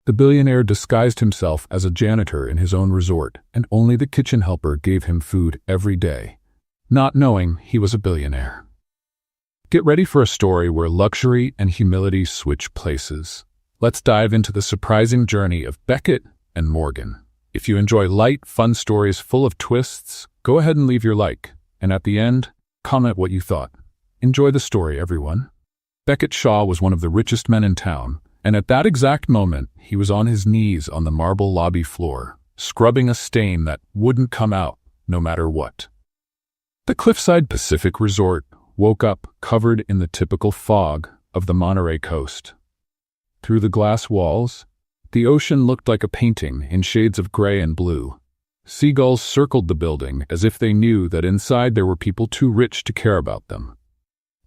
The billionaire disguised himself as a janitor in his own resort, and only the kitchen helper gave him food every day, not knowing he was a billionaire. Get ready for a story where luxury and humility switch places. Let's dive into the surprising journey of Beckett and Morgan. If you enjoy light, fun stories full of twists, go ahead and leave your like, and at the end, comment what you thought. Enjoy the story, everyone. Beckett Shaw was one of the richest men in town, and at that exact moment, he was on his knees on the marble lobby floor, scrubbing a stain that wouldn't come out no matter what. The Cliffside Pacific Resort woke up covered in the typical fog of the Monterey coast. Through the glass walls, the ocean looked like a painting in shades of gray and blue. Seagulls circled the building as if they knew that inside there were people too rich to care about them.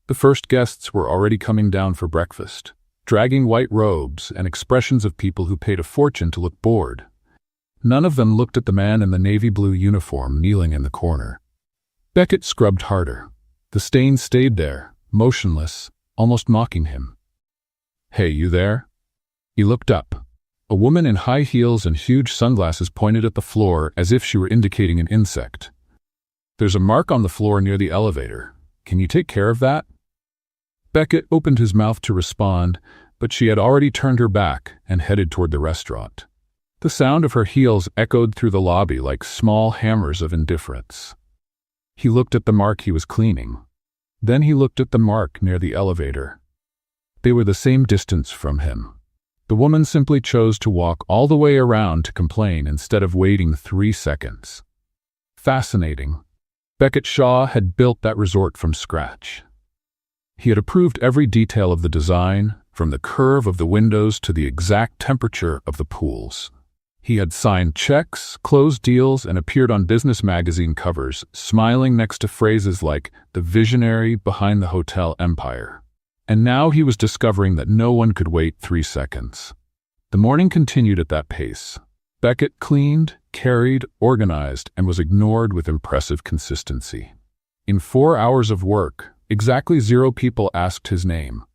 The first guests were already coming down for breakfast, dragging white robes and expressions of people who paid a fortune to look bored. None of them looked at the man in the navy blue uniform kneeling in the corner. Beckett scrubbed harder. The stain stayed there, motionless, almost mocking him. "Hey, you there?" He looked up. A woman in high heels and huge sunglasses pointed at the floor as if she were indicating an insect. "There's a mark on the floor near the elevator. Can you take care of that?" Beckett opened his mouth to respond, but she had already turned her back and headed toward the restaurant. The sound of her heels echoed through the lobby like small hammers of indifference. He looked at the mark he was cleaning. Then he looked at the mark near the elevator. They were the same distance from him. The woman simply chose to walk all the way around to complain instead of waiting 3 seconds. Fascinating. Beckett Shaw had built that resort from scratch. He had approved every detail of the design, from the curve of the windows to the exact temperature of the pools. He had signed checks, closed deals, and appeared on business magazine covers, smiling next to phrases like the visionary behind the hotel empire. And now he was discovering that no one could wait 3 seconds. The morning continued at that pace. Beckett cleaned, carried, organized, and was ignored with impressive consistency. In 4 hours of work, exactly 0 people asked his name.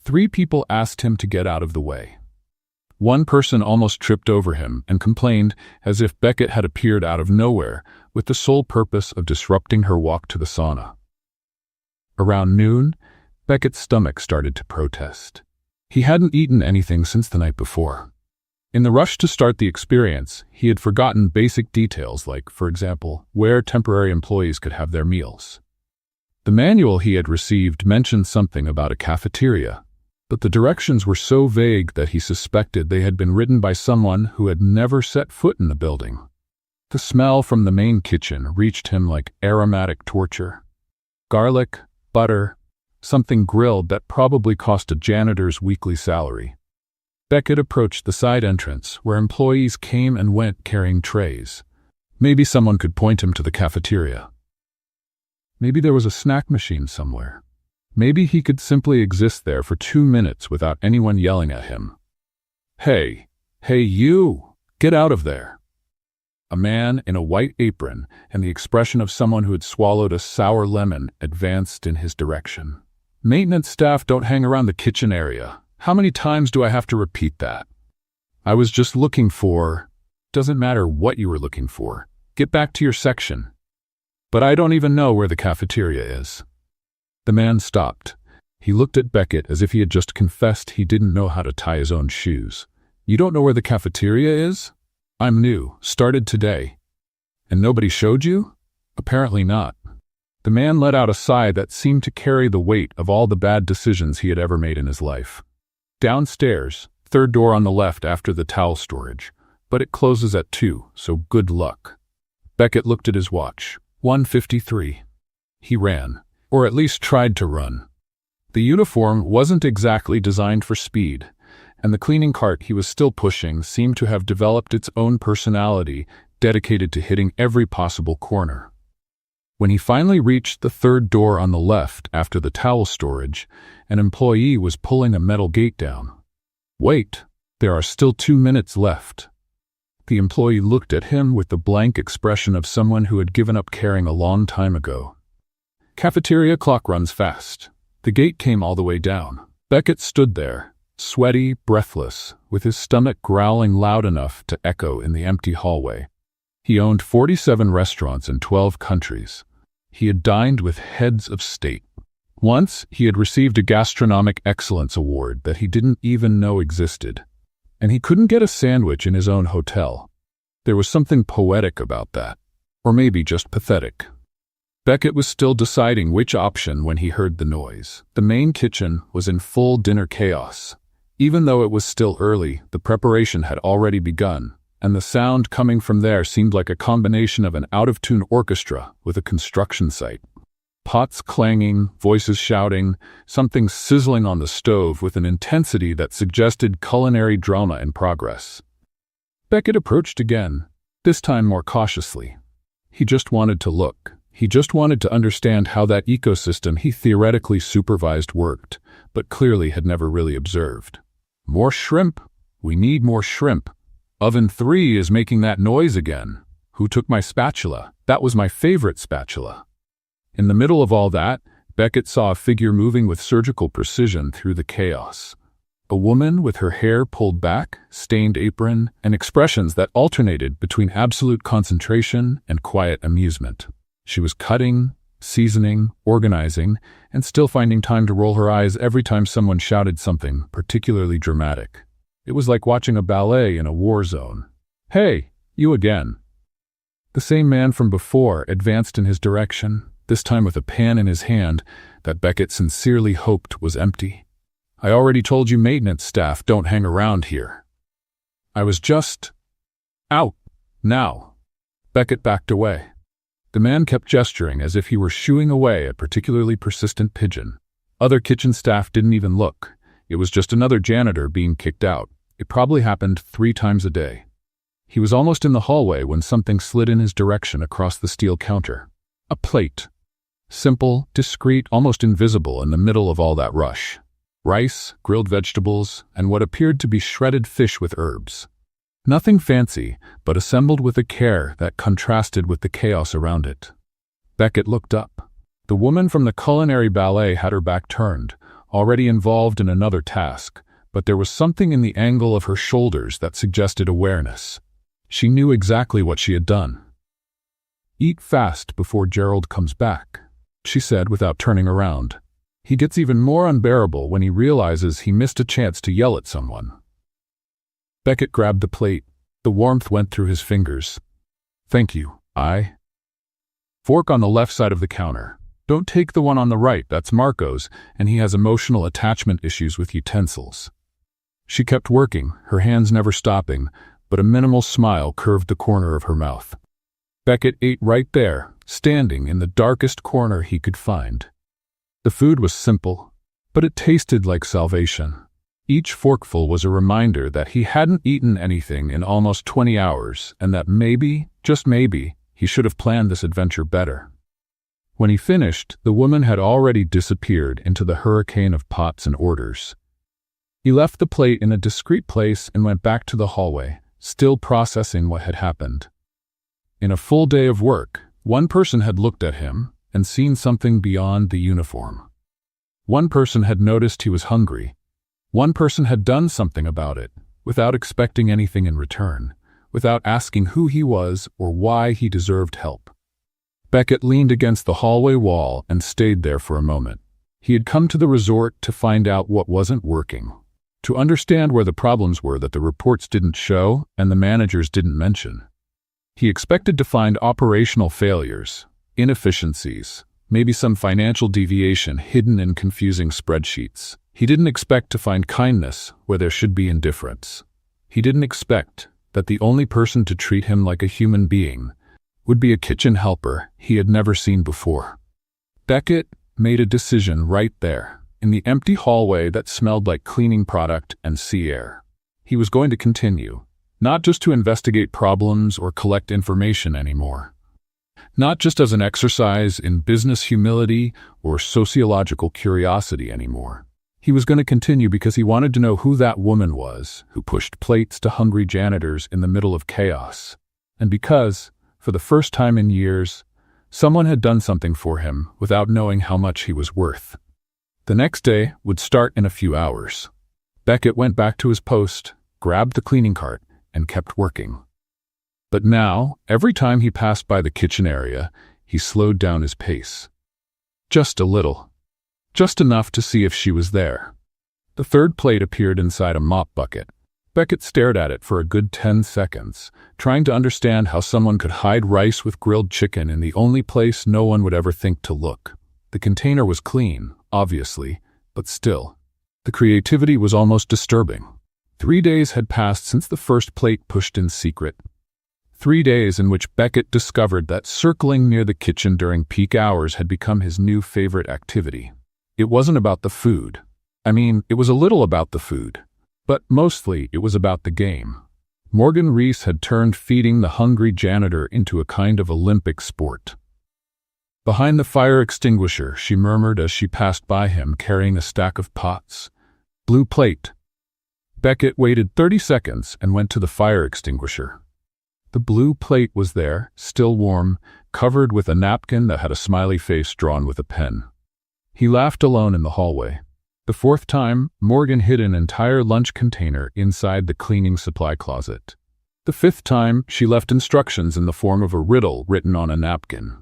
3 people asked him to get out of the way. One person almost tripped over him and complained as if Beckett had appeared out of nowhere with the sole purpose of disrupting her walk to the sauna. Around noon, Beckett's stomach started to protest. He hadn't eaten anything since the night before. In the rush to start the experience, he had forgotten basic details like, for example, where temporary employees could have their meals. The manual he had received mentioned something about a cafeteria, but the directions were so vague that he suspected they had been written by someone who had never set foot in the building. The smell from the main kitchen reached him like aromatic torture. Garlic, butter, something grilled that probably cost a janitor's weekly salary. Beckett approached the side entrance, where employees came and went carrying trays. Maybe someone could point him to the cafeteria. Maybe there was a snack machine somewhere. Maybe he could simply exist there for 2 minutes without anyone yelling at him. Hey you! Get out of there!" A man in a white apron and the expression of someone who had swallowed a sour lemon advanced in his direction. "Maintenance staff don't hang around the kitchen area. How many times do I have to repeat that? I was just looking for..." "Doesn't matter what you were looking for. Get back to your section." "But I don't even know where the cafeteria is." The man stopped. He looked at Beckett as if he had just confessed he didn't know how to tie his own shoes. "You don't know where the cafeteria is? I'm new, started today." "And nobody showed you?" "Apparently not." The man let out a sigh that seemed to carry the weight of all the bad decisions he had ever made in his life. "Downstairs, 3rd door on the left after the towel storage, but it closes at 2, so good luck." Beckett looked at his watch. 1:53. He ran, or at least tried to run. The uniform wasn't exactly designed for speed, and the cleaning cart he was still pushing seemed to have developed its own personality, dedicated to hitting every possible corner. When he finally reached the 3rd door on the left after the towel storage, an employee was pulling a metal gate down. "Wait, there are still 2 minutes left." The employee looked at him with the blank expression of someone who had given up caring a long time ago. "Cafeteria clock runs fast." The gate came all the way down. Beckett stood there, sweaty, breathless, with his stomach growling loud enough to echo in the empty hallway. He owned 47 restaurants in 12 countries. He had dined with heads of state. Once, he had received a gastronomic excellence award that he didn't even know existed. And he couldn't get a sandwich in his own hotel. There was something poetic about that. Or maybe just pathetic. Beckett was still deciding which option when he heard the noise. The main kitchen was in full dinner chaos. Even though it was still early, the preparation had already begun, and the sound coming from there seemed like a combination of an out-of-tune orchestra with a construction site. Pots clanging, voices shouting, something sizzling on the stove with an intensity that suggested culinary drama in progress. Beckett approached again, this time more cautiously. He just wanted to look. He just wanted to understand how that ecosystem he theoretically supervised worked, but clearly had never really observed. More shrimp. We need more shrimp. Oven 3 is making that noise again. Who took my spatula? That was my favorite spatula. In the middle of all that, Beckett saw a figure moving with surgical precision through the chaos. A woman with her hair pulled back, stained apron, and expressions that alternated between absolute concentration and quiet amusement. She was cutting, seasoning, organizing, and still finding time to roll her eyes every time someone shouted something particularly dramatic. It was like watching a ballet in a war zone. "Hey, you again." The same man from before advanced in his direction, this time with a pan in his hand that Beckett sincerely hoped was empty. "I already told you maintenance staff don't hang around here." "I was just out now." Beckett backed away. The man kept gesturing as if he were shooing away a particularly persistent pigeon. Other kitchen staff didn't even look. It was just another janitor being kicked out. It probably happened 3 times a day. He was almost in the hallway when something slid in his direction across the steel counter. A plate. Simple, discreet, almost invisible in the middle of all that rush. Rice, grilled vegetables, and what appeared to be shredded fish with herbs. Nothing fancy, but assembled with a care that contrasted with the chaos around it. Beckett looked up. The woman from the culinary ballet had her back turned, already involved in another task, but there was something in the angle of her shoulders that suggested awareness. She knew exactly what she had done. "Eat fast before Gerald comes back," she said without turning around. He gets even more unbearable when he realizes he missed a chance to yell at someone. Beckett grabbed the plate. The warmth went through his fingers. "Thank you, Fork on the left side of the counter. Don't take the one on the right, that's Marco's, and he has emotional attachment issues with utensils." She kept working, her hands never stopping, but a minimal smile curved the corner of her mouth. Beckett ate right there, standing in the darkest corner he could find. The food was simple, but it tasted like salvation. Each forkful was a reminder that he hadn't eaten anything in almost 20 hours and that maybe, just maybe, he should have planned this adventure better. When he finished, the woman had already disappeared into the hurricane of pots and orders. He left the plate in a discreet place and went back to the hallway, still processing what had happened. In a full day of work, one person had looked at him and seen something beyond the uniform. One person had noticed he was hungry. One person had done something about it, without expecting anything in return, without asking who he was or why he deserved help. Beckett leaned against the hallway wall and stayed there for a moment. He had come to the resort to find out what wasn't working, to understand where the problems were that the reports didn't show and the managers didn't mention. He expected to find operational failures, inefficiencies, maybe some financial deviation hidden in confusing spreadsheets. He didn't expect to find kindness where there should be indifference. He didn't expect that the only person to treat him like a human being would be a kitchen helper he had never seen before. Beckett made a decision right there, in the empty hallway that smelled like cleaning product and sea air. He was going to continue, not just to investigate problems or collect information anymore. Not just as an exercise in business humility or sociological curiosity anymore. He was going to continue because he wanted to know who that woman was who pushed plates to hungry janitors in the middle of chaos. And because, for the first time in years, someone had done something for him without knowing how much he was worth. The next day would start in a few hours. Beckett went back to his post, grabbed the cleaning cart, and kept working. But now, every time he passed by the kitchen area, he slowed down his pace. Just a little. Just enough to see if she was there. The third plate appeared inside a mop bucket. Beckett stared at it for a good 10 seconds, trying to understand how someone could hide rice with grilled chicken in the only place no one would ever think to look. The container was clean, obviously, but still. The creativity was almost disturbing. 3 days had passed since the first plate pushed in secret. 3 days in which Beckett discovered that circling near the kitchen during peak hours had become his new favorite activity. It wasn't about the food. It was a little about the food, but mostly it was about the game. Morgan Reese had turned feeding the hungry janitor into a kind of Olympic sport. Behind the fire extinguisher, she murmured as she passed by him carrying a stack of pots. Blue plate. Beckett waited 30 seconds and went to the fire extinguisher. The blue plate was there, still warm, covered with a napkin that had a smiley face drawn with a pen. He laughed alone in the hallway. The fourth time, Morgan hid an entire lunch container inside the cleaning supply closet. The fifth time, she left instructions in the form of a riddle written on a napkin.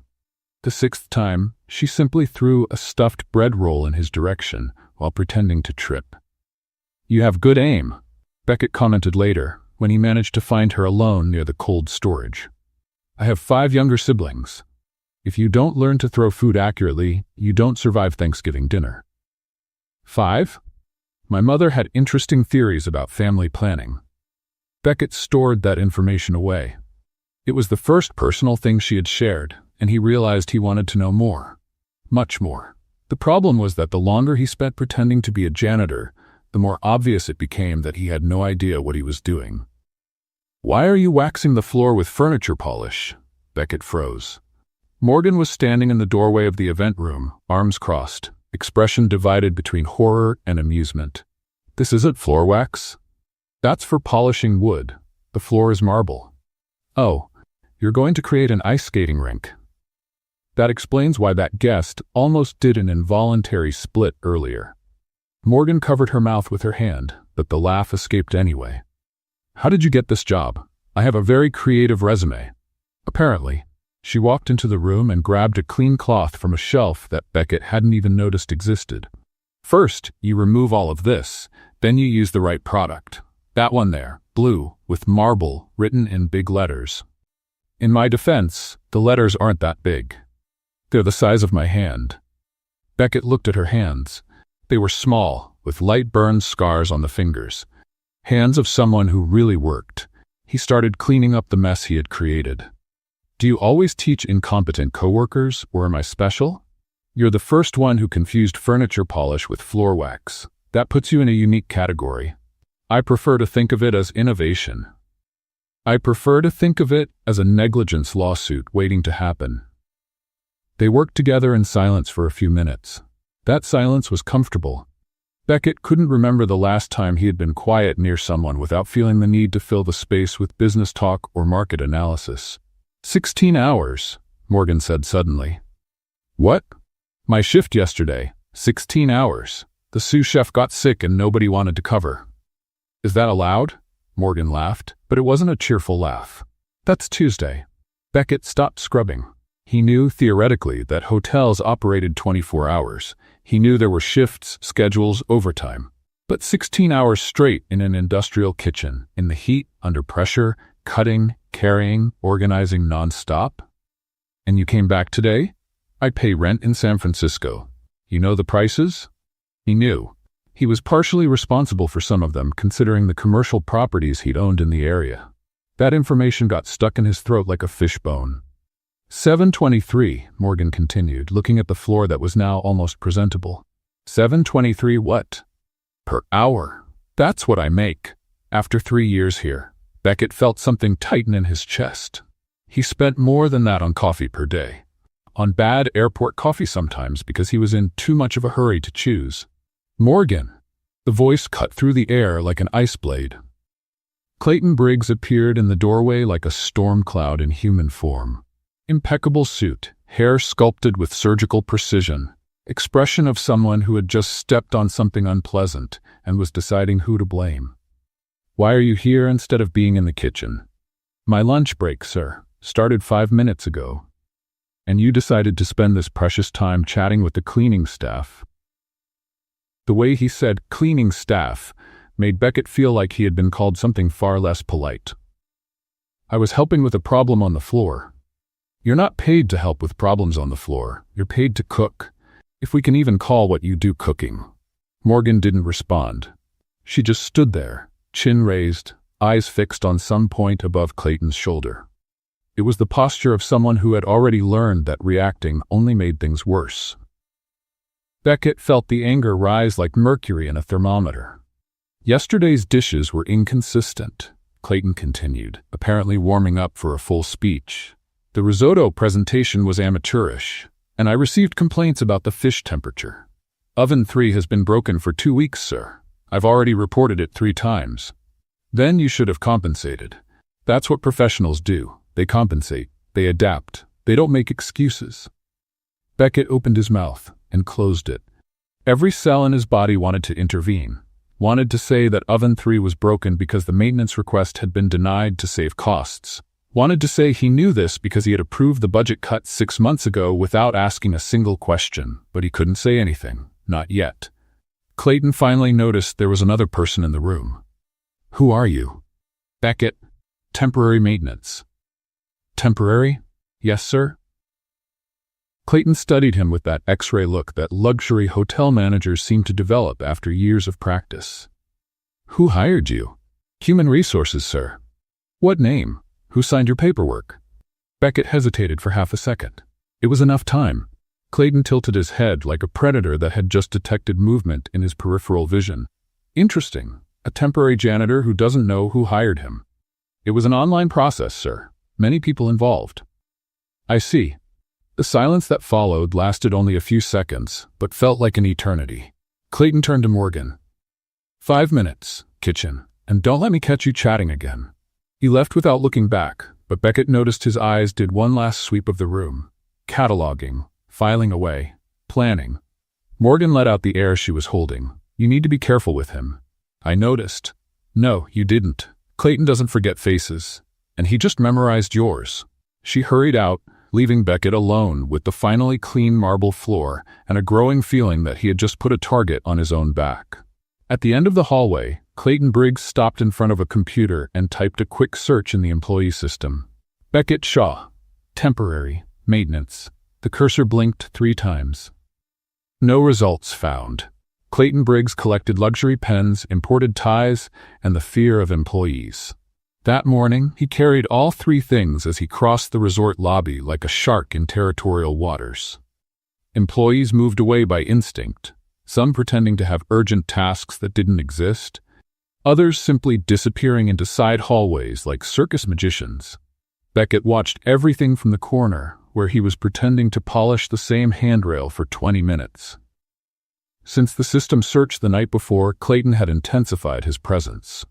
The sixth time, she simply threw a stuffed bread roll in his direction while pretending to trip. "You have good aim," Beckett commented later, when he managed to find her alone near the cold storage. "I have 5 younger siblings. If you don't learn to throw food accurately, you don't survive Thanksgiving dinner." 5? My mother had interesting theories about family planning. Beckett stored that information away. It was the first personal thing she had shared, and he realized he wanted to know more. Much more. The problem was that the longer he spent pretending to be a janitor, the more obvious it became that he had no idea what he was doing. "Why are you waxing the floor with furniture polish?" Beckett froze. Morgan was standing in the doorway of the event room, arms crossed, expression divided between horror and amusement. "This isn't floor wax. That's for polishing wood. The floor is marble." "Oh, you're going to create an ice skating rink." That explains why that guest almost did an involuntary split earlier. Morgan covered her mouth with her hand, but the laugh escaped anyway. "How did you get this job? I have a very creative resume." Apparently. She walked into the room and grabbed a clean cloth from a shelf that Beckett hadn't even noticed existed. "First, you remove all of this, then you use the right product. That one there, blue, with marble, written in big letters." In my defense, the letters aren't that big. They're the size of my hand. Beckett looked at her hands. They were small, with light burn scars on the fingers. Hands of someone who really worked. He started cleaning up the mess he had created. "Do you always teach incompetent coworkers, or am I special? You're the first one who confused furniture polish with floor wax. That puts you in a unique category. I prefer to think of it as innovation. I prefer to think of it as a negligence lawsuit waiting to happen." They worked together in silence for a few minutes. That silence was comfortable. Beckett couldn't remember the last time he had been quiet near someone without feeling the need to fill the space with business talk or market analysis. 16 hours, Morgan said suddenly. "What?" "My shift yesterday. 16 hours. The sous chef got sick and nobody wanted to cover." "Is that allowed?" Morgan laughed, but it wasn't a cheerful laugh. "That's Tuesday." Beckett stopped scrubbing. He knew, theoretically, that hotels operated 24 hours. He knew there were shifts, schedules, overtime. But 16 hours straight in an industrial kitchen, in the heat, under pressure, cutting, carrying, organizing non-stop? "And you came back today?" "I pay rent in San Francisco. You know the prices?" He knew. He was partially responsible for some of them, considering the commercial properties he'd owned in the area. That information got stuck in his throat like a fishbone. 723, Morgan continued, looking at the floor that was now almost presentable. 723 what? Per hour. That's what I make. After 3 years here, Beckett felt something tighten in his chest. He spent more than that on coffee per day. On bad airport coffee sometimes because he was in too much of a hurry to choose. "Morgan!" The voice cut through the air like an ice blade. Clayton Briggs appeared in the doorway like a storm cloud in human form. Impeccable suit, hair sculpted with surgical precision, expression of someone who had just stepped on something unpleasant and was deciding who to blame. "Why are you here instead of being in the kitchen?" "My lunch break, sir, started 5 minutes ago." "And you decided to spend this precious time chatting with the cleaning staff?" The way he said "cleaning staff" made Beckett feel like he had been called something far less polite. "I was helping with a problem on the floor." "You're not paid to help with problems on the floor. You're paid to cook, if we can even call what you do cooking." Morgan didn't respond. She just stood there, chin raised, eyes fixed on some point above Clayton's shoulder. It was the posture of someone who had already learned that reacting only made things worse. Beckett felt the anger rise like mercury in a thermometer. "Yesterday's dishes were inconsistent," Clayton continued, apparently warming up for a full speech. "The risotto presentation was amateurish, and I received complaints about the fish temperature. Oven 3 has been broken for 2 weeks, sir. I've already reported it 3 times. Then you should have compensated. That's what professionals do. They compensate. They adapt. They don't make excuses." Beckett opened his mouth and closed it. Every cell in his body wanted to intervene, wanted to say that Oven 3 was broken because the maintenance request had been denied to save costs, wanted to say he knew this because he had approved the budget cut 6 months ago without asking a single question, but he couldn't say anything, not yet. Clayton finally noticed there was another person in the room. "Who are you?" "Beckett. Temporary maintenance." "Temporary?" "Yes, sir." Clayton studied him with that X-ray look that luxury hotel managers seem to develop after years of practice. "Who hired you?" "Human Resources, sir." "What name? Who signed your paperwork?" Beckett hesitated for half a second. It was enough time. Clayton tilted his head like a predator that had just detected movement in his peripheral vision. Interesting. A temporary janitor who doesn't know who hired him. "It was an online process, sir. Many people involved." "I see." The silence that followed lasted only a few seconds, but felt like an eternity. Clayton turned to Morgan. 5 minutes, kitchen, and don't let me catch you chatting again." He left without looking back, but Beckett noticed his eyes did one last sweep of the room, cataloging, filing away, planning. Morgan let out the air she was holding. "You need to be careful with him." "I noticed." "No, you didn't. Clayton doesn't forget faces, and he just memorized yours." She hurried out, leaving Beckett alone with the finally clean marble floor and a growing feeling that he had just put a target on his own back. At the end of the hallway, Clayton Briggs stopped in front of a computer and typed a quick search in the employee system. Beckett Shaw, temporary, maintenance. The cursor blinked 3 times. No results found. Clayton Briggs collected luxury pens, imported ties, and the fear of employees. That morning, he carried all 3 things as he crossed the resort lobby like a shark in territorial waters. Employees moved away by instinct, some pretending to have urgent tasks that didn't exist, others simply disappearing into side hallways like circus magicians. Beckett watched everything from the corner, where he was pretending to polish the same handrail for 20 minutes. Since the system search the night before, Clayton had intensified his presence.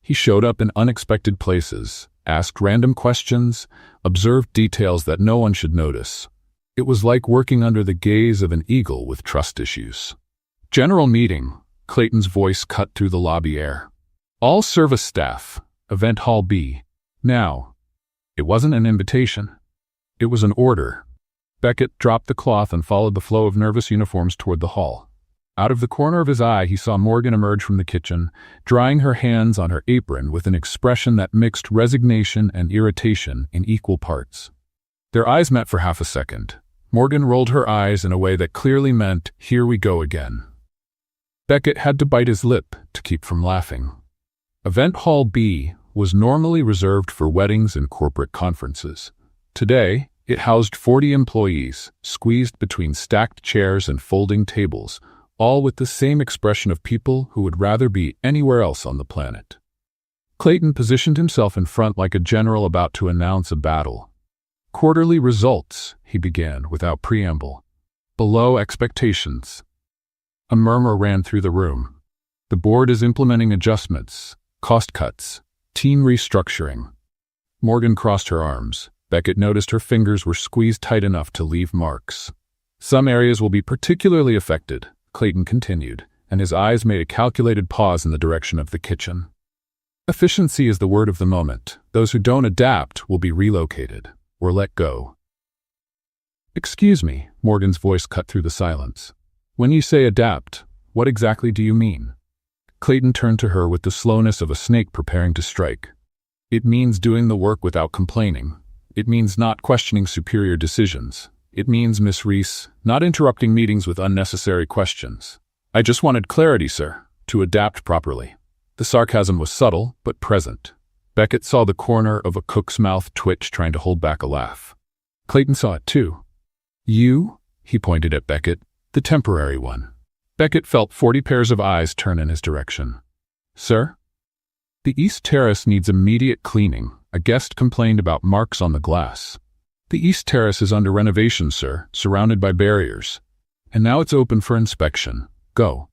He showed up in unexpected places, asked random questions, observed details that no one should notice. It was like working under the gaze of an eagle with trust issues. "General meeting," Clayton's voice cut through the lobby air. "All service staff, Event Hall B. Now." It wasn't an invitation. It was an order. Beckett dropped the cloth and followed the flow of nervous uniforms toward the hall. Out of the corner of his eye, he saw Morgan emerge from the kitchen, drying her hands on her apron with an expression that mixed resignation and irritation in equal parts. Their eyes met for half a second. Morgan rolled her eyes in a way that clearly meant, "Here we go again." Beckett had to bite his lip to keep from laughing. Event Hall B was normally reserved for weddings and corporate conferences. Today, it housed 40 employees, squeezed between stacked chairs and folding tables, all with the same expression of people who would rather be anywhere else on the planet. Clayton positioned himself in front like a general about to announce a battle. "Quarterly results," he began without preamble. "Below expectations." A murmur ran through the room. "The board is implementing adjustments, cost cuts, team restructuring." Morgan crossed her arms. Beckett noticed her fingers were squeezed tight enough to leave marks. Some areas will be particularly affected, Clayton continued, and his eyes made a calculated pause in the direction of the kitchen. Efficiency is the word of the moment. Those who don't adapt will be relocated or let go. Excuse me, Morgan's voice cut through the silence. When you say adapt, what exactly do you mean? Clayton turned to her with the slowness of a snake preparing to strike. It means doing the work without complaining. It means not questioning superior decisions. It means, Miss Reese, not interrupting meetings with unnecessary questions. I just wanted clarity, sir, to adapt properly. The sarcasm was subtle, but present. Beckett saw the corner of a cook's mouth twitch, trying to hold back a laugh. Clayton saw it too. You? He pointed at Beckett, the temporary one. Beckett felt 40 pairs of eyes turn in his direction. Sir? The East Terrace needs immediate cleaning. A guest complained about marks on the glass. The East Terrace is under renovation, sir, surrounded by barriers. And now it's open for inspection. Go.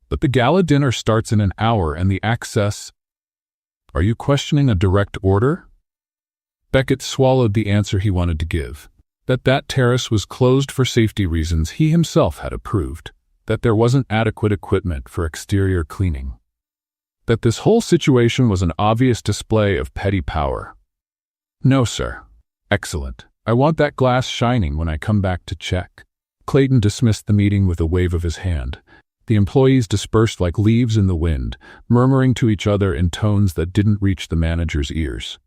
But the gala dinner starts in an hour and the access... Are you questioning a direct order? Beckett swallowed the answer he wanted to give. That terrace was closed for safety reasons he himself had approved. That there wasn't adequate equipment for exterior cleaning. That this whole situation was an obvious display of petty power. No, sir. Excellent. I want that glass shining when I come back to check. Clayton dismissed the meeting with a wave of his hand. The employees dispersed like leaves in the wind, murmuring to each other in tones that didn't reach the manager's ears.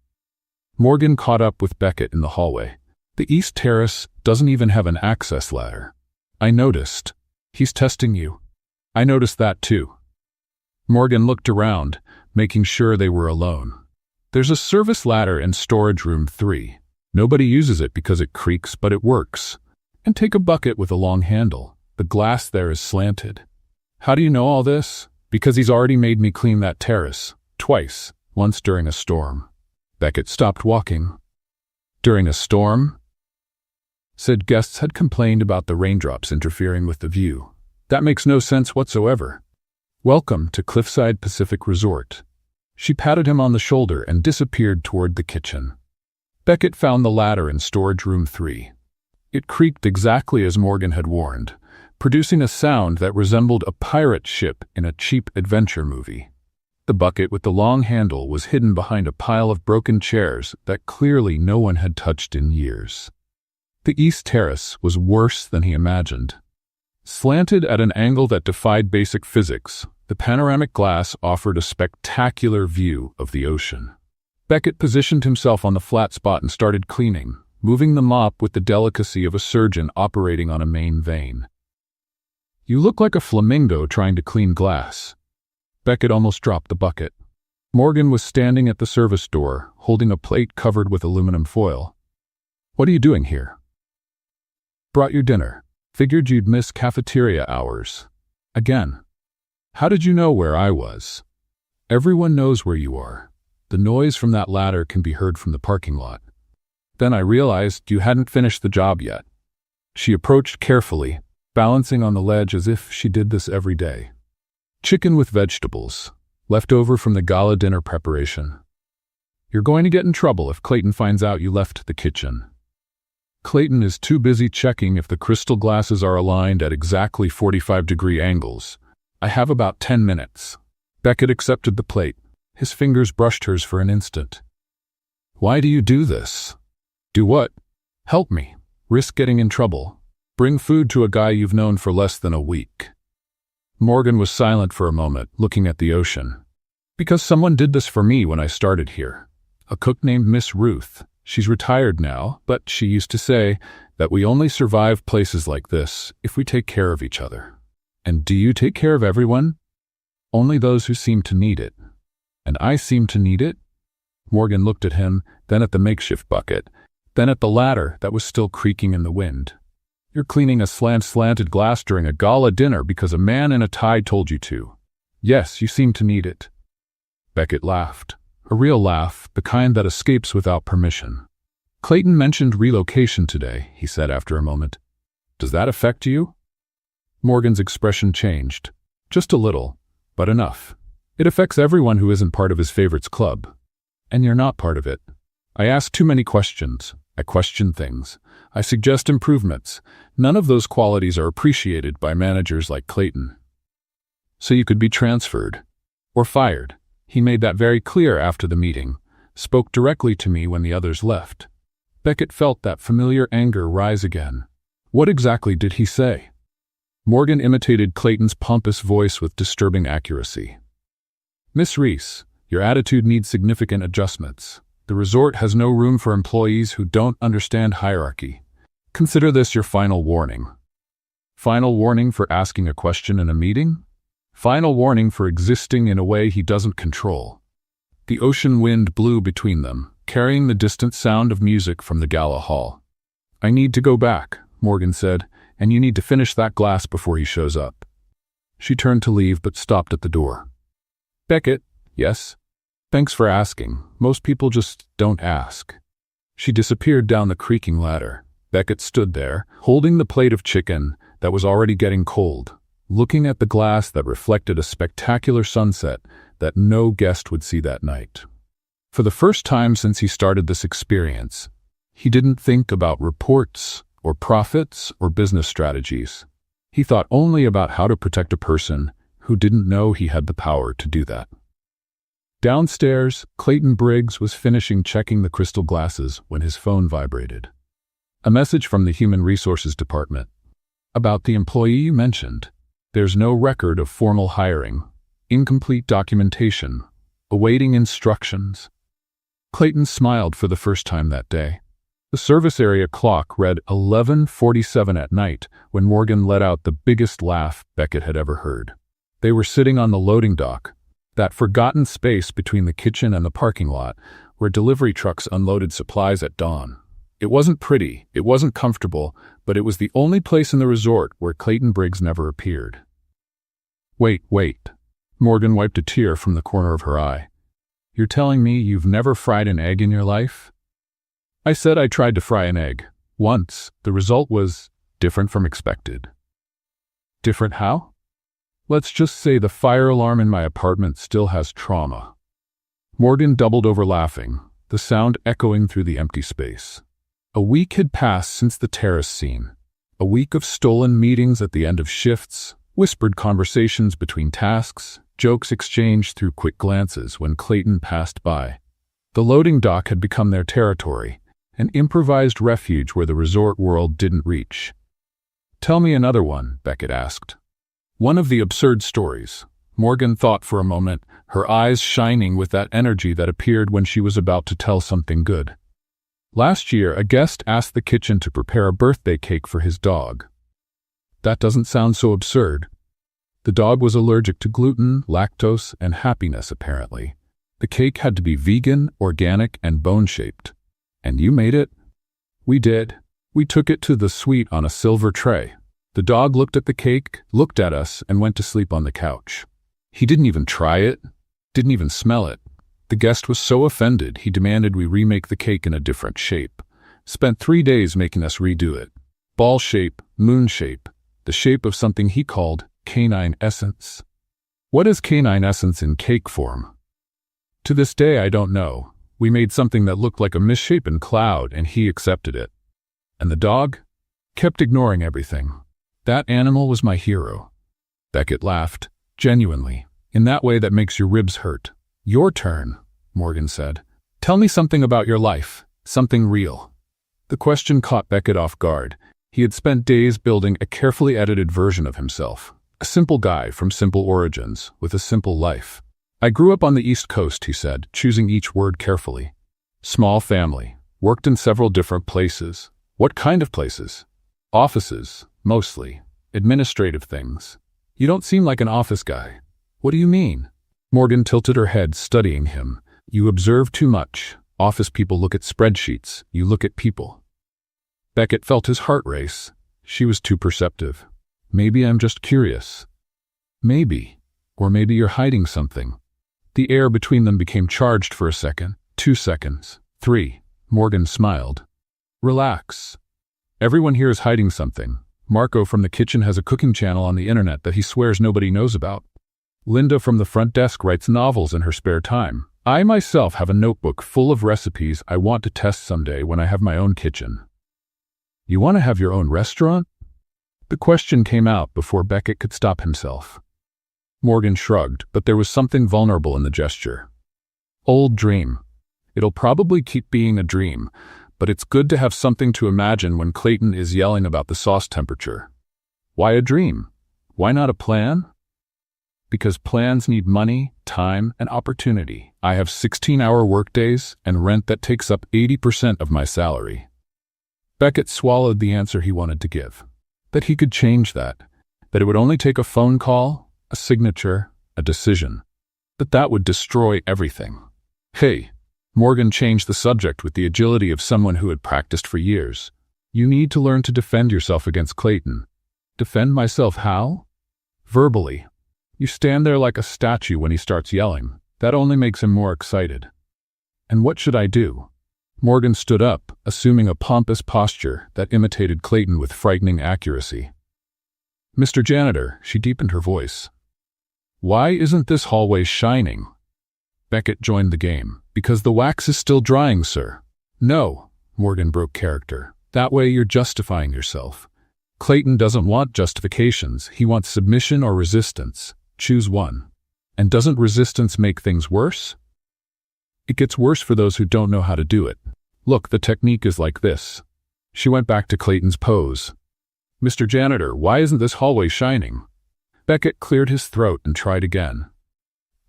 Morgan caught up with Beckett in the hallway. The East Terrace doesn't even have an access ladder. I noticed. He's testing you. I noticed that too. Morgan looked around, making sure they were alone. There's a service ladder in storage room 3. Nobody uses it because it creaks, but it works. And take a bucket with a long handle. The glass there is slanted. How do you know all this? Because he's already made me clean that terrace. Twice. Once during a storm. Beckett stopped walking. During a storm? Said guests had complained about the raindrops interfering with the view. That makes no sense whatsoever. Welcome to Cliffside Pacific Resort. She patted him on the shoulder and disappeared toward the kitchen. Beckett found the ladder in storage room 3. It creaked exactly as Morgan had warned, producing a sound that resembled a pirate ship in a cheap adventure movie. The bucket with the long handle was hidden behind a pile of broken chairs that clearly no one had touched in years. The East Terrace was worse than he imagined. Slanted at an angle that defied basic physics, the panoramic glass offered a spectacular view of the ocean. Beckett positioned himself on the flat spot and started cleaning, moving the mop with the delicacy of a surgeon operating on a main vein. You look like a flamingo trying to clean glass. Beckett almost dropped the bucket. Morgan was standing at the service door, holding a plate covered with aluminum foil. What are you doing here? Brought your dinner. Figured you'd miss cafeteria hours. Again. How did you know where I was? Everyone knows where you are. The noise from that ladder can be heard from the parking lot. Then I realized you hadn't finished the job yet. She approached carefully, balancing on the ledge as if she did this every day. Chicken with vegetables, left over from the gala dinner preparation. You're going to get in trouble if Clayton finds out you left the kitchen. Clayton is too busy checking if the crystal glasses are aligned at exactly 45-degree angles. I have about 10 minutes. Beckett accepted the plate. His fingers brushed hers for an instant. Why do you do this? Do what? Help me. Risk getting in trouble. Bring food to a guy you've known for less than a week. Morgan was silent for a moment, looking at the ocean. Because someone did this for me when I started here. A cook named Miss Ruth. She's retired now, but she used to say that we only survive places like this if we take care of each other. And do you take care of everyone? Only those who seem to need it. And I seem to need it? Morgan looked at him, then at the makeshift bucket, then at the ladder that was still creaking in the wind. You're cleaning a slanted glass during a gala dinner because a man in a tie told you to. Yes, you seem to need it. Beckett laughed. A real laugh, the kind that escapes without permission. Clayton mentioned relocation today, he said after a moment. Does that affect you? Morgan's expression changed. Just a little, but enough. It affects everyone who isn't part of his favorites club. And you're not part of it. I ask too many questions. I question things. I suggest improvements. None of those qualities are appreciated by managers like Clayton. So you could be transferred. Or fired. He made that very clear after the meeting. Spoke directly to me when the others left. Beckett felt that familiar anger rise again. What exactly did he say? Morgan imitated Clayton's pompous voice with disturbing accuracy. Miss Reese, your attitude needs significant adjustments. The resort has no room for employees who don't understand hierarchy. Consider this your final warning. Final warning for asking a question in a meeting? Final warning for existing in a way he doesn't control. The ocean wind blew between them, carrying the distant sound of music from the gala hall. I need to go back, Morgan said, and you need to finish that glass before he shows up. She turned to leave but stopped at the door. Beckett, yes? Thanks for asking. Most people just don't ask. She disappeared down the creaking ladder. Beckett stood there, holding the plate of chicken that was already getting cold, looking at the glass that reflected a spectacular sunset that no guest would see that night. For the first time since he started this experience, he didn't think about reports or profits or business strategies. He thought only about how to protect a person who didn't know he had the power to do that. Downstairs, Clayton Briggs was finishing checking the crystal glasses when his phone vibrated. A message from the Human Resources Department. About the employee you mentioned. There's no record of formal hiring. Incomplete documentation. Awaiting instructions. Clayton smiled for the first time that day. The service area clock read 11:47 at night when Morgan let out the biggest laugh Beckett had ever heard. They were sitting on the loading dock, that forgotten space between the kitchen and the parking lot, where delivery trucks unloaded supplies at dawn. It wasn't pretty, it wasn't comfortable, but it was the only place in the resort where Clayton Briggs never appeared. Wait. Morgan wiped a tear from the corner of her eye. You're telling me you've never fried an egg in your life? I said I tried to fry an egg. Once. The result was different from expected. Different how? Let's just say the fire alarm in my apartment still has trauma. Morgan doubled over laughing, the sound echoing through the empty space. A week had passed since the terrace scene. A week of stolen meetings at the end of shifts, whispered conversations between tasks, jokes exchanged through quick glances when Clayton passed by. The loading dock had become their territory, an improvised refuge where the resort world didn't reach. Tell me another one, Beckett asked. One of the absurd stories. Morgan thought for a moment, her eyes shining with that energy that appeared when she was about to tell something good. Last year, a guest asked the kitchen to prepare a birthday cake for his dog. That doesn't sound so absurd. The dog was allergic to gluten, lactose, and happiness, apparently. The cake had to be vegan, organic, and bone-shaped. And you made it? We did. We took it to the suite on a silver tray. The dog looked at the cake, looked at us, and went to sleep on the couch. He didn't even try it, didn't even smell it. The guest was so offended, he demanded we remake the cake in a different shape. Spent 3 days making us redo it. Ball shape, moon shape, the shape of something he called canine essence. What is canine essence in cake form? To this day, I don't know. We made something that looked like a misshapen cloud, and he accepted it. And the dog? Kept ignoring everything. That animal was my hero. Beckett laughed, genuinely, in that way that makes your ribs hurt. Your turn, Morgan said. Tell me something about your life, something real. The question caught Beckett off guard. He had spent days building a carefully edited version of himself. A simple guy from simple origins, with a simple life. I grew up on the East Coast, he said, choosing each word carefully. Small family. Worked in several different places. What kind of places? Offices, mostly. Administrative things. You don't seem like an office guy. What do you mean? Morgan tilted her head, studying him. You observe too much. Office people look at spreadsheets. You look at people. Beckett felt his heart race. She was too perceptive. Maybe I'm just curious. Maybe. Or maybe you're hiding something. The air between them became charged for a second. 2 seconds. 3. Morgan smiled. Relax. Everyone here is hiding something. Marco from the kitchen has a cooking channel on the internet that he swears nobody knows about. Linda from the front desk writes novels in her spare time. I myself have a notebook full of recipes I want to test someday when I have my own kitchen. You want to have your own restaurant? The question came out before Beckett could stop himself. Morgan shrugged, but there was something vulnerable in the gesture. Old dream. It'll probably keep being a dream, but it's good to have something to imagine when Clayton is yelling about the sauce temperature. Why a dream? Why not a plan? Because plans need money, time, and opportunity. I have 16-hour workdays and rent that takes up 80% of my salary. Beckett swallowed the answer he wanted to give. That he could change that. That it would only take a phone call, a signature, a decision. That would destroy everything. Hey, Morgan changed the subject with the agility of someone who had practiced for years. You need to learn to defend yourself against Clayton. Defend myself how? Verbally. You stand there like a statue when he starts yelling. That only makes him more excited. And what should I do? Morgan stood up, assuming a pompous posture that imitated Clayton with frightening accuracy. Mr. Janitor, she deepened her voice. Why isn't this hallway shining? Beckett joined the game. Because the wax is still drying, sir. No, Morgan broke character. That way you're justifying yourself. Clayton doesn't want justifications. He wants submission or resistance. Choose one. And doesn't resistance make things worse? It gets worse for those who don't know how to do it. Look, the technique is like this. She went back to Clayton's pose. Mr. Janitor, why isn't this hallway shining? Beckett cleared his throat and tried again.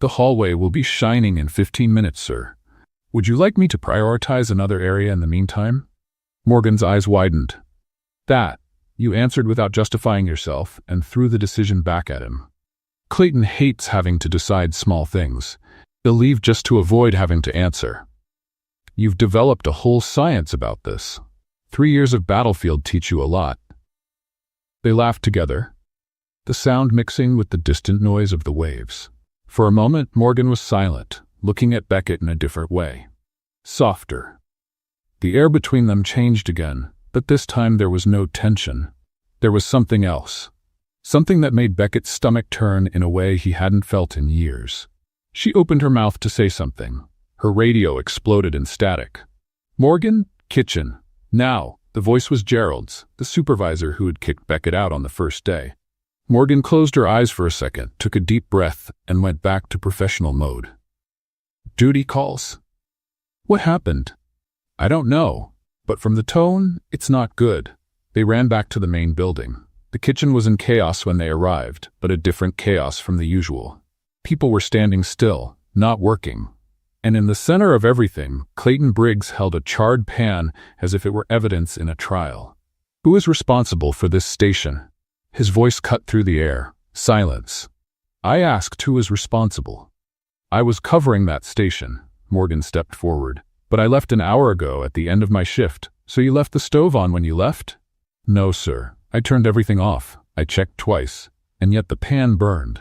The hallway will be shining in 15 minutes, sir. Would you like me to prioritize another area in the meantime? Morgan's eyes widened. That, you answered without justifying yourself and threw the decision back at him. Clayton hates having to decide small things. He'll leave just to avoid having to answer. You've developed a whole science about this. 3 years of battlefield teach you a lot. They laughed together, the sound mixing with the distant noise of the waves. For a moment, Morgan was silent, looking at Beckett in a different way. Softer. The air between them changed again, but this time there was no tension. There was something else. Something that made Beckett's stomach turn in a way he hadn't felt in years. She opened her mouth to say something. Her radio exploded in static. Morgan, kitchen. Now, the voice was Gerald's, the supervisor who had kicked Beckett out on the first day. Morgan closed her eyes for a second, took a deep breath, and went back to professional mode. Duty calls? What happened? I don't know, but from the tone, it's not good. They ran back to the main building. The kitchen was in chaos when they arrived, but a different chaos from the usual. People were standing still, not working. And in the center of everything, Clayton Briggs held a charred pan as if it were evidence in a trial. Who is responsible for this station? His voice cut through the air. Silence. I asked who is responsible. I was covering that station. Morgan stepped forward. But I left an hour ago at the end of my shift. So you left the stove on when you left? No, sir. I turned everything off. I checked twice. And yet the pan burned.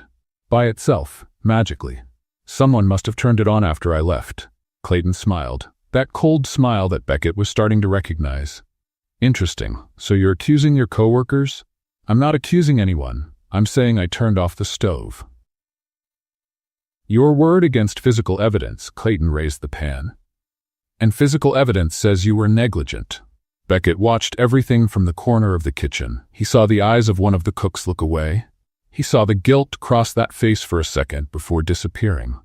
By itself, magically. Someone must have turned it on after I left. Clayton smiled. That cold smile that Beckett was starting to recognize. Interesting. So you're accusing your coworkers? I'm not accusing anyone. I'm saying I turned off the stove. Your word against physical evidence, Clayton raised the pan. And physical evidence says you were negligent. Beckett watched everything from the corner of the kitchen. He saw the eyes of one of the cooks look away. He saw the guilt cross that face for a second before disappearing.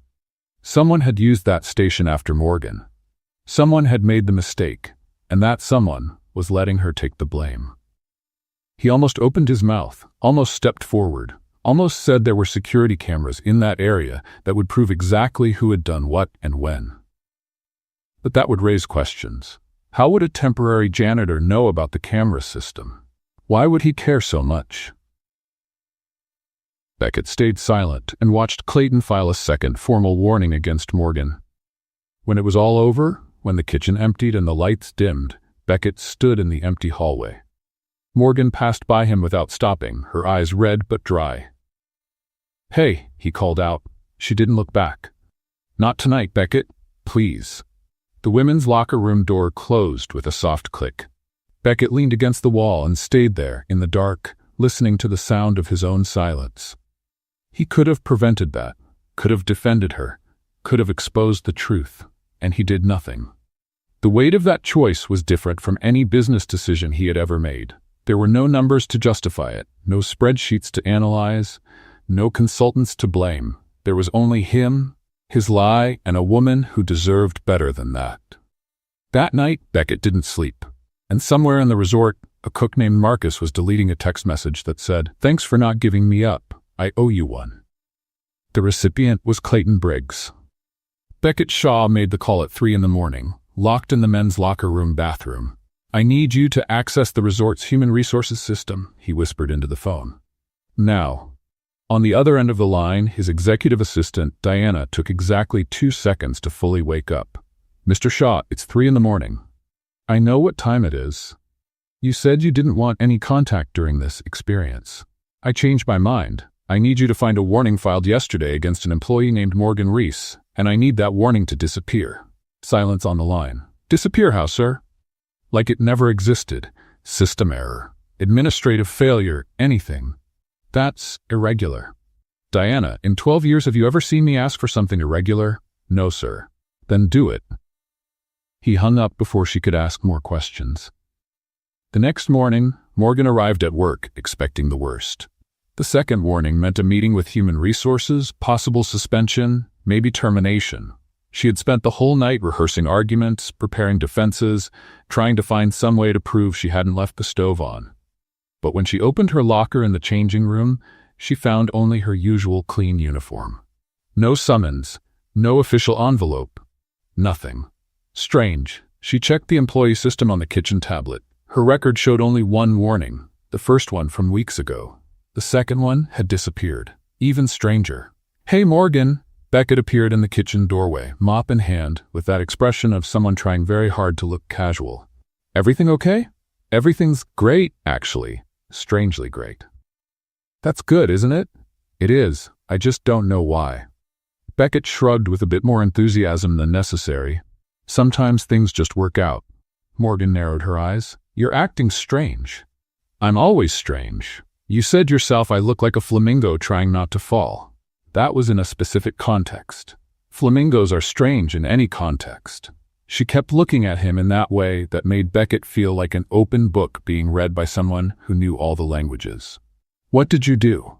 Someone had used that station after Morgan. Someone had made the mistake, and that someone was letting her take the blame. He almost opened his mouth, almost stepped forward, almost said there were security cameras in that area that would prove exactly who had done what and when. But that would raise questions. How would a temporary janitor know about the camera system? Why would he care so much? Beckett stayed silent and watched Clayton file a second formal warning against Morgan. When it was all over, when the kitchen emptied and the lights dimmed, Beckett stood in the empty hallway. Morgan passed by him without stopping, her eyes red but dry. Hey, he called out. She didn't look back. Not tonight, Beckett. Please. The women's locker room door closed with a soft click. Beckett leaned against the wall and stayed there, in the dark, listening to the sound of his own silence. He could have prevented that, could have defended her, could have exposed the truth, and he did nothing. The weight of that choice was different from any business decision he had ever made. There were no numbers to justify it, no spreadsheets to analyze, no consultants to blame. There was only him, his lie, and a woman who deserved better than that. That night, Beckett didn't sleep, and somewhere in the resort, a cook named Marcus was deleting a text message that said, "Thanks for not giving me up. I owe you one." The recipient was Clayton Briggs. Beckett Shaw made the call at 3 a.m, locked in the men's locker room bathroom. "I need you to access the resort's human resources system," he whispered into the phone. Now. On the other end of the line, his executive assistant, Diana, took exactly 2 seconds to fully wake up. "Mr. Shaw, it's 3 a.m. I know what time it is. You said you didn't want any contact during this experience. I changed my mind. I need you to find a warning filed yesterday against an employee named Morgan Reese, and I need that warning to disappear." Silence on the line. "Disappear how, sir?" Like it never existed. System error. Administrative failure. Anything. That's irregular. "Diana, in 12 years have you ever seen me ask for something irregular?" "No, sir." "Then do it." He hung up before she could ask more questions. The next morning, Morgan arrived at work, expecting the worst. The second warning meant a meeting with human resources, possible suspension, maybe termination. She had spent the whole night rehearsing arguments, preparing defenses, trying to find some way to prove she hadn't left the stove on. But when she opened her locker in the changing room, she found only her usual clean uniform. No summons, no official envelope, nothing. Strange. She checked the employee system on the kitchen tablet. Her record showed only one warning, the first one from weeks ago. The second one had disappeared. Even stranger. "Hey, Morgan!" Beckett appeared in the kitchen doorway, mop in hand, with that expression of someone trying very hard to look casual. "Everything okay?" "Everything's great, actually. Strangely great." "That's good, isn't it?" "It is. I just don't know why." Beckett shrugged with a bit more enthusiasm than necessary. "Sometimes things just work out." Morgan narrowed her eyes. "You're acting strange." "I'm always strange. You said yourself I look like a flamingo trying not to fall. That was in a specific context. Flamingos are strange in any context." She kept looking at him in that way that made Beckett feel like an open book being read by someone who knew all the languages. "What did you do?"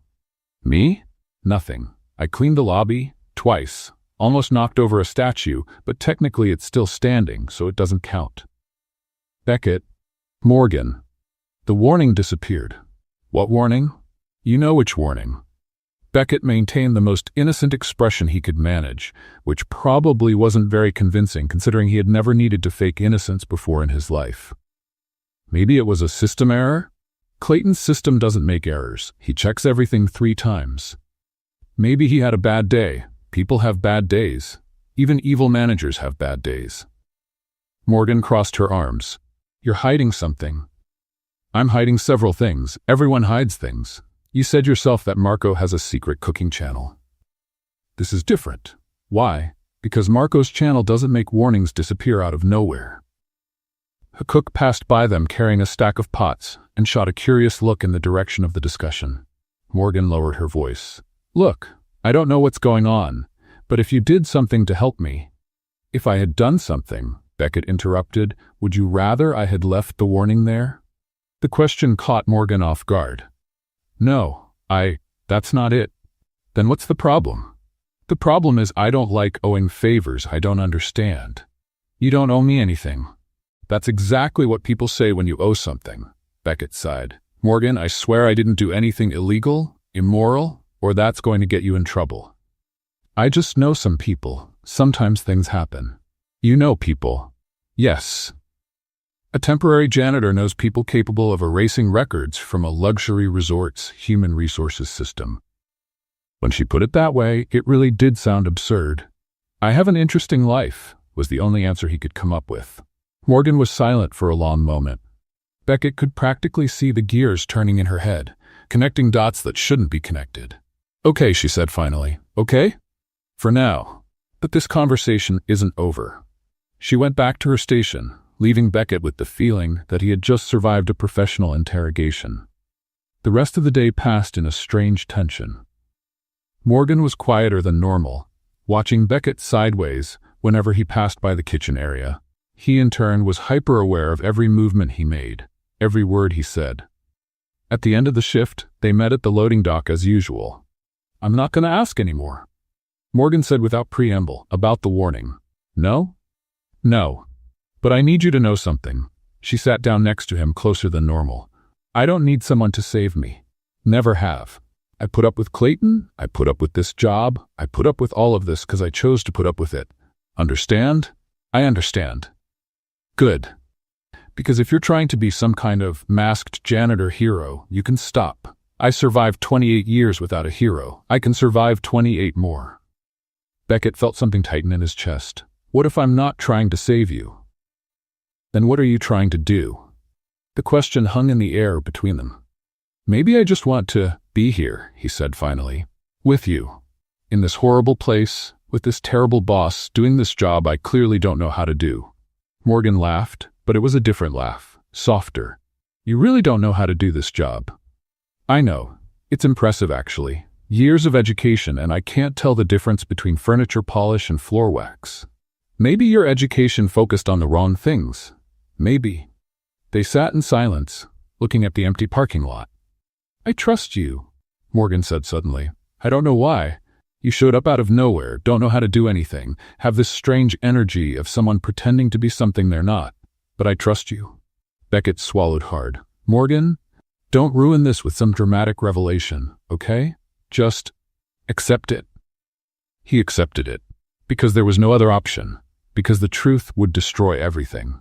"Me? Nothing. I cleaned the lobby, twice. Almost knocked over a statue, but technically it's still standing, so it doesn't count." "Beckett." "Morgan." "The warning disappeared." "What warning?" "You know which warning." Beckett maintained the most innocent expression he could manage, which probably wasn't very convincing considering he had never needed to fake innocence before in his life. "Maybe it was a system error?" "Clayton's system doesn't make errors. He checks everything 3 times. Maybe he had a bad day. People have bad days. Even evil managers have bad days." Morgan crossed her arms. "You're hiding something." "I'm hiding several things. Everyone hides things. You said yourself that Marco has a secret cooking channel." "This is different." "Why?" "Because Marco's channel doesn't make warnings disappear out of nowhere." A cook passed by them carrying a stack of pots and shot a curious look in the direction of the discussion. Morgan lowered her voice. "Look, I don't know what's going on, but if you did something to help me—" "If I had done something," Beckett interrupted, "would you rather I had left the warning there?" The question caught Morgan off guard. "No, that's not it." "Then what's the problem?" "The problem is I don't like owing favors I don't understand." "You don't owe me anything." "That's exactly what people say when you owe something," Beckett sighed. "Morgan, I swear I didn't do anything illegal, immoral, or that's going to get you in trouble. I just know some people. Sometimes things happen." "You know people?" "Yes." A temporary janitor knows people capable of erasing records from a luxury resort's human resources system. When she put it that way, it really did sound absurd. "I have an interesting life," was the only answer he could come up with. Morgan was silent for a long moment. Beckett could practically see the gears turning in her head, connecting dots that shouldn't be connected. "Okay," she said finally. "Okay? For now. But this conversation isn't over." She went back to her station, leaving Beckett with the feeling that he had just survived a professional interrogation. The rest of the day passed in a strange tension. Morgan was quieter than normal, watching Beckett sideways whenever he passed by the kitchen area. He, in turn, was hyper-aware of every movement he made, every word he said. At the end of the shift, they met at the loading dock as usual. "I'm not going to ask anymore," Morgan said without preamble, about the warning. "No? No. But I need you to know something." She sat down next to him, closer than normal. "I don't need someone to save me. Never have. I put up with Clayton, I put up with this job, I put up with all of this because I chose to put up with it. Understand? I understand. Good. Because if you're trying to be some kind of masked janitor hero, you can stop. I survived 28 years without a hero. I can survive 28 more." Beckett felt something tighten in his chest. "What if I'm not trying to save you? Then what are you trying to do?" The question hung in the air between them. "Maybe I just want to be here," he said finally. "With you. In this horrible place, with this terrible boss, doing this job I clearly don't know how to do." Morgan laughed, but it was a different laugh, softer. "You really don't know how to do this job." "I know. It's impressive, actually. Years of education, and I can't tell the difference between furniture polish and floor wax. Maybe your education focused on the wrong things. Maybe." They sat in silence, looking at the empty parking lot. "I trust you," Morgan said suddenly. "I don't know why. You showed up out of nowhere, don't know how to do anything, have this strange energy of someone pretending to be something they're not. But I trust you." Beckett swallowed hard. "Morgan, don't ruin this with some dramatic revelation, okay? Just accept it." He accepted it, because there was no other option, because the truth would destroy everything.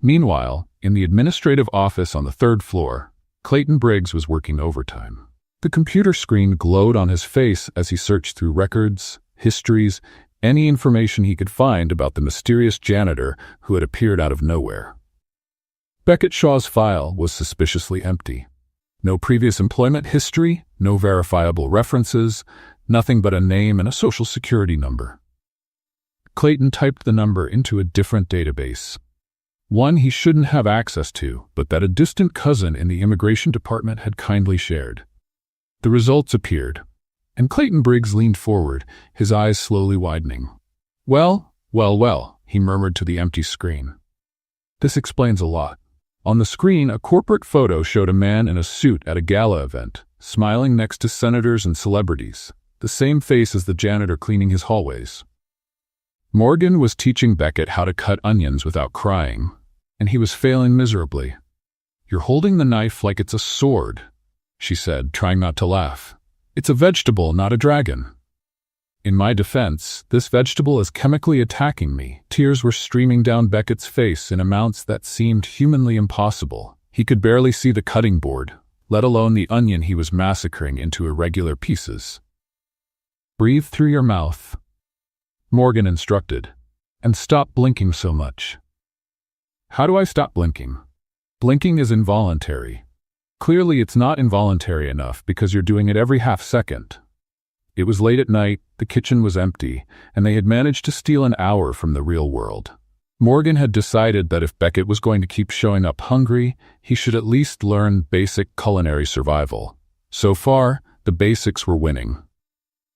Meanwhile, in the administrative office on the 3rd floor, Clayton Briggs was working overtime. The computer screen glowed on his face as he searched through records, histories, any information he could find about the mysterious janitor who had appeared out of nowhere. Beckett Shaw's file was suspiciously empty. No previous employment history, no verifiable references, nothing but a name and a social security number. Clayton typed the number into a different database. One he shouldn't have access to, but that a distant cousin in the immigration department had kindly shared. The results appeared, and Clayton Briggs leaned forward, his eyes slowly widening. Well, he murmured to the empty screen. "This explains a lot." On the screen, a corporate photo showed a man in a suit at a gala event, smiling next to senators and celebrities, the same face as the janitor cleaning his hallways. Morgan was teaching Beckett how to cut onions without crying, and he was failing miserably. "You're holding the knife like it's a sword," she said, trying not to laugh. "It's a vegetable, not a dragon." "In my defense, this vegetable is chemically attacking me." Tears were streaming down Beckett's face in amounts that seemed humanly impossible. He could barely see the cutting board, let alone the onion he was massacring into irregular pieces. "Breathe through your mouth," Morgan instructed, "and stop blinking so much." "How do I stop blinking?" "Blinking is involuntary. Clearly it's not involuntary enough because you're doing it every half second." It was late at night, the kitchen was empty, and they had managed to steal an hour from the real world. Morgan had decided that if Beckett was going to keep showing up hungry, he should at least learn basic culinary survival. So far, the basics were winning.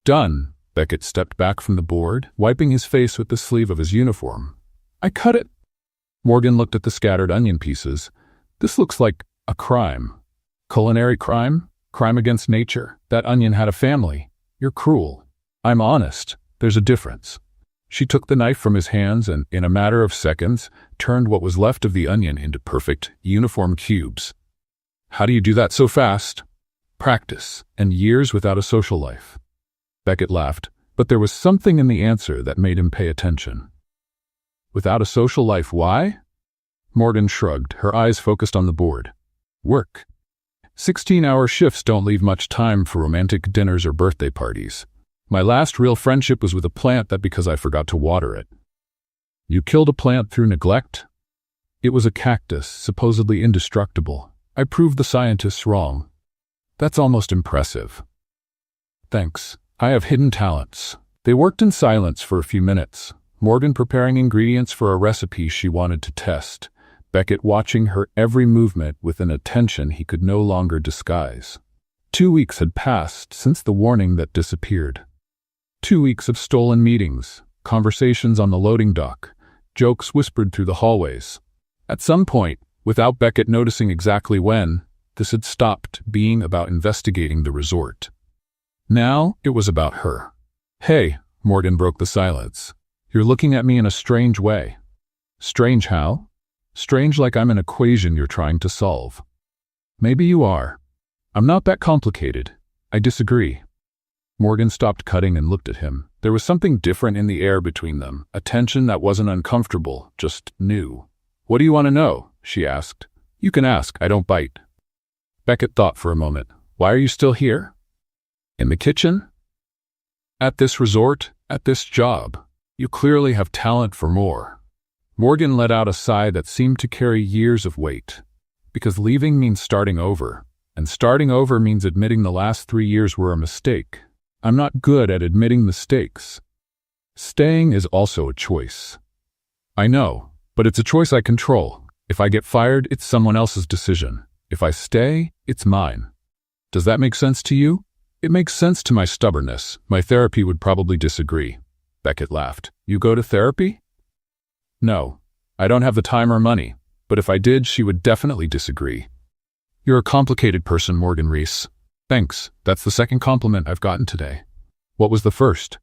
"Done." Beckett stepped back from the board, wiping his face with the sleeve of his uniform. "I cut it." Morgan looked at the scattered onion pieces. "This looks like a crime." "Culinary crime? Crime against nature. That onion had a family. You're cruel." "I'm honest. There's a difference." She took the knife from his hands and, in a matter of seconds, turned what was left of the onion into perfect, uniform cubes. "How do you do that so fast?" "Practice, and years without a social life." Beckett laughed, but there was something in the answer that made him pay attention. "Without a social life, why?" Morgan shrugged, her eyes focused on the board. "Work. 16-hour shifts don't leave much time for romantic dinners or birthday parties. My last real friendship was with a plant that because I forgot to water it." "You killed a plant through neglect?" "It was a cactus, supposedly indestructible. I proved the scientists wrong." "That's almost impressive." "Thanks. I have hidden talents." They worked in silence for a few minutes, Morgan preparing ingredients for a recipe she wanted to test, Beckett watching her every movement with an attention he could no longer disguise. 2 weeks had passed since the warning that disappeared. 2 weeks of stolen meetings, conversations on the loading dock, jokes whispered through the hallways. At some point, without Beckett noticing exactly when, this had stopped being about investigating the resort. Now it was about her. "Hey," Morgan broke the silence. "You're looking at me in a strange way." "Strange how?" "Strange like I'm an equation you're trying to solve." "Maybe you are. I'm not that complicated. I disagree." Morgan stopped cutting and looked at him. There was something different in the air between them, a tension that wasn't uncomfortable, just new. "What do you want to know?" she asked. "You can ask, I don't bite." Beckett thought for a moment. "Why are you still here? In the kitchen? At this resort? At this job? You clearly have talent for more." Morgan let out a sigh that seemed to carry years of weight. Because leaving means starting over, and starting over means admitting the last 3 years were a mistake. I'm not good at admitting mistakes. Staying is also a choice. I know, but it's a choice I control. If I get fired, it's someone else's decision. If I stay, it's mine. Does that make sense to you? It makes sense to my stubbornness. My therapy would probably disagree. Beckett laughed. You go to therapy? No, I don't have the time or money, but if I did, she would definitely disagree. You're a complicated person, Morgan Reese. Thanks, that's the second compliment I've gotten today. What was the first?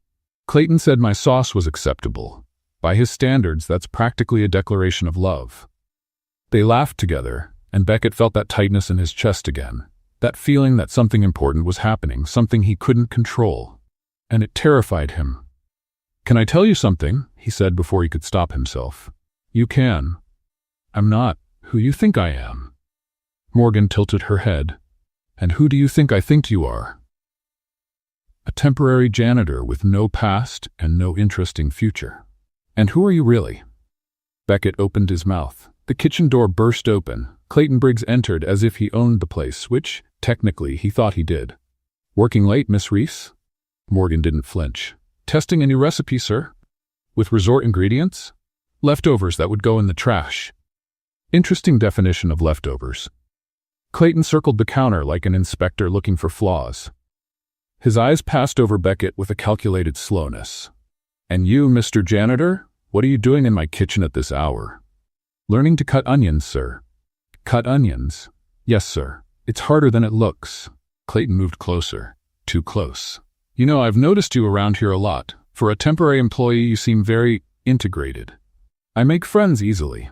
Clayton said my sauce was acceptable. By his standards, that's practically a declaration of love. They laughed together, and Beckett felt that tightness in his chest again, that feeling that something important was happening, something he couldn't control, and it terrified him. Can I tell you something? He said before he could stop himself. You can. I'm not who you think I am. Morgan tilted her head. And who do you think I think you are? A temporary janitor with no past and no interesting future. And who are you really? Beckett opened his mouth. The kitchen door burst open. Clayton Briggs entered as if he owned the place, which, technically, he thought he did. Working late, Miss Reese? Morgan didn't flinch. Testing a new recipe, sir? With resort ingredients? Leftovers that would go in the trash. Interesting definition of leftovers. Clayton circled the counter like an inspector looking for flaws. His eyes passed over Beckett with a calculated slowness. And you, Mr. Janitor, what are you doing in my kitchen at this hour? Learning to cut onions, sir. Cut onions? Yes, sir. It's harder than it looks. Clayton moved closer. Too close. You know, I've noticed you around here a lot. For a temporary employee, you seem very integrated. I make friends easily.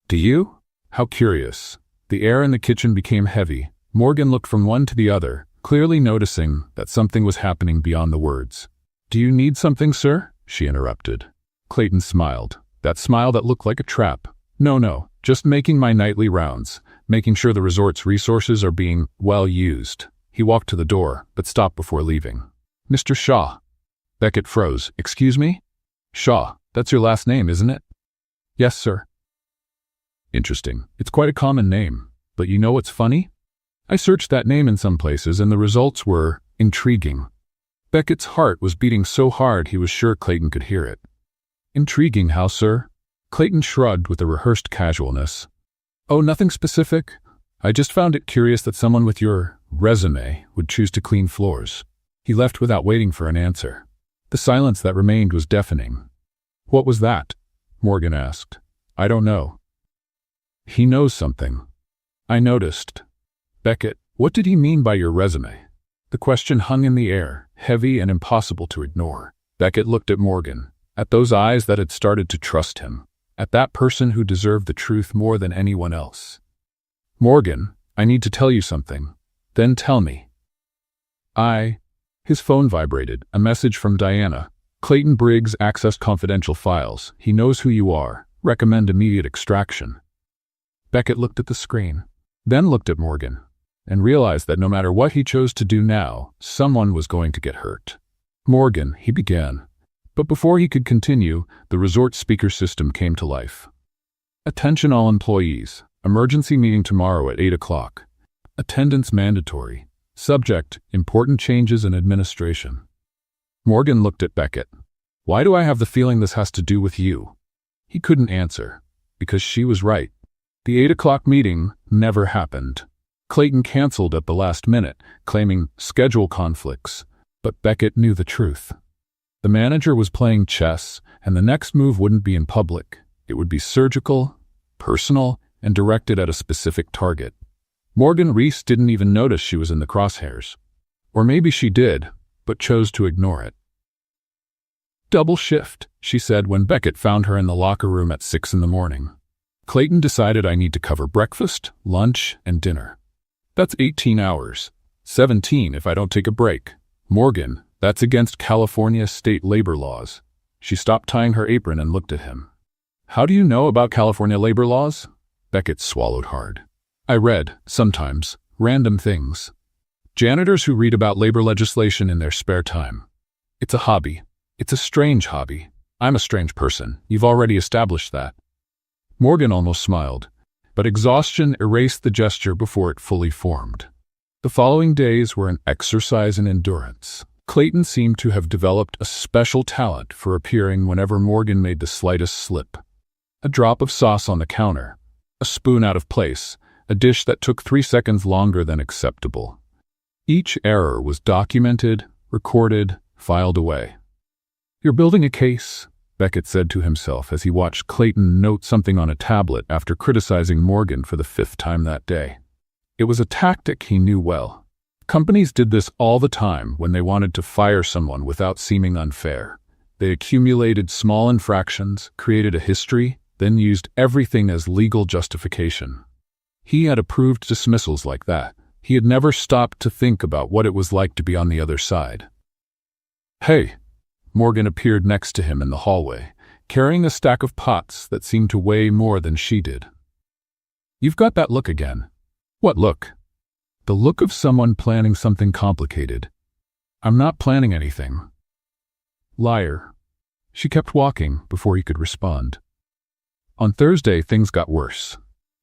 Do you? How curious. The air in the kitchen became heavy. Morgan looked from one to the other, clearly noticing that something was happening beyond the words. Do you need something, sir? She interrupted. Clayton smiled. That smile that looked like a trap. No, just making my nightly rounds, making sure the resort's resources are being well used. He walked to the door, but stopped before leaving. Mr. Shaw. Beckett froze. Excuse me? Shaw, that's your last name, isn't it? Yes, sir. Interesting. It's quite a common name. But you know what's funny? I searched that name in some places and the results were intriguing. Beckett's heart was beating so hard he was sure Clayton could hear it. Intriguing how, sir? Clayton shrugged with a rehearsed casualness. Oh, nothing specific. I just found it curious that someone with your resume would choose to clean floors. He left without waiting for an answer. The silence that remained was deafening. What was that? Morgan asked. I don't know. He knows something. I noticed. Beckett, what did he mean by your resume? The question hung in the air, heavy and impossible to ignore. Beckett looked at Morgan, at those eyes that had started to trust him, at that person who deserved the truth more than anyone else. Morgan, I need to tell you something. Then tell me. His phone vibrated, a message from Diana. Clayton Briggs accessed confidential files. He knows who you are. Recommend immediate extraction. Beckett looked at the screen, then looked at Morgan, and realized that no matter what he chose to do now, someone was going to get hurt. Morgan, he began. But before he could continue, the resort speaker system came to life. Attention all employees. Emergency meeting tomorrow at 8 o'clock. Attendance mandatory. Subject, important changes in administration. Morgan looked at Beckett. Why do I have the feeling this has to do with you? He couldn't answer, because she was right. The 8 o'clock meeting never happened. Clayton canceled at the last minute, claiming schedule conflicts, but Beckett knew the truth. The manager was playing chess, and the next move wouldn't be in public. It would be surgical, personal, and directed at a specific target. Morgan Reese didn't even notice she was in the crosshairs. Or maybe she did, but chose to ignore it. "Double shift," she said when Beckett found her in the locker room at 6 in the morning. "Clayton decided I need to cover breakfast, lunch, and dinner. That's 18 hours. 17 if I don't take a break. Morgan, that's against California state labor laws." She stopped tying her apron and looked at him. "How do you know about California labor laws?" Beckett swallowed hard. "I read, sometimes, random things. Janitors who read about labor legislation in their spare time. It's a hobby. It's a strange hobby. I'm a strange person. You've already established that." Morgan almost smiled, but exhaustion erased the gesture before it fully formed. The following days were an exercise in endurance. Clayton seemed to have developed a special talent for appearing whenever Morgan made the slightest slip. A drop of sauce on the counter, a spoon out of place, a dish that took 3 seconds longer than acceptable. Each error was documented, recorded, filed away. "You're building a case," Beckett said to himself as he watched Clayton note something on a tablet after criticizing Morgan for the 5th time that day. It was a tactic he knew well. Companies did this all the time when they wanted to fire someone without seeming unfair. They accumulated small infractions, created a history, then used everything as legal justification. He had approved dismissals like that. He had never stopped to think about what it was like to be on the other side. "Hey," Morgan appeared next to him in the hallway, carrying a stack of pots that seemed to weigh more than she did. "You've got that look again." "What look?" "The look of someone planning something complicated." "I'm not planning anything." "Liar." She kept walking before he could respond. On Thursday, things got worse.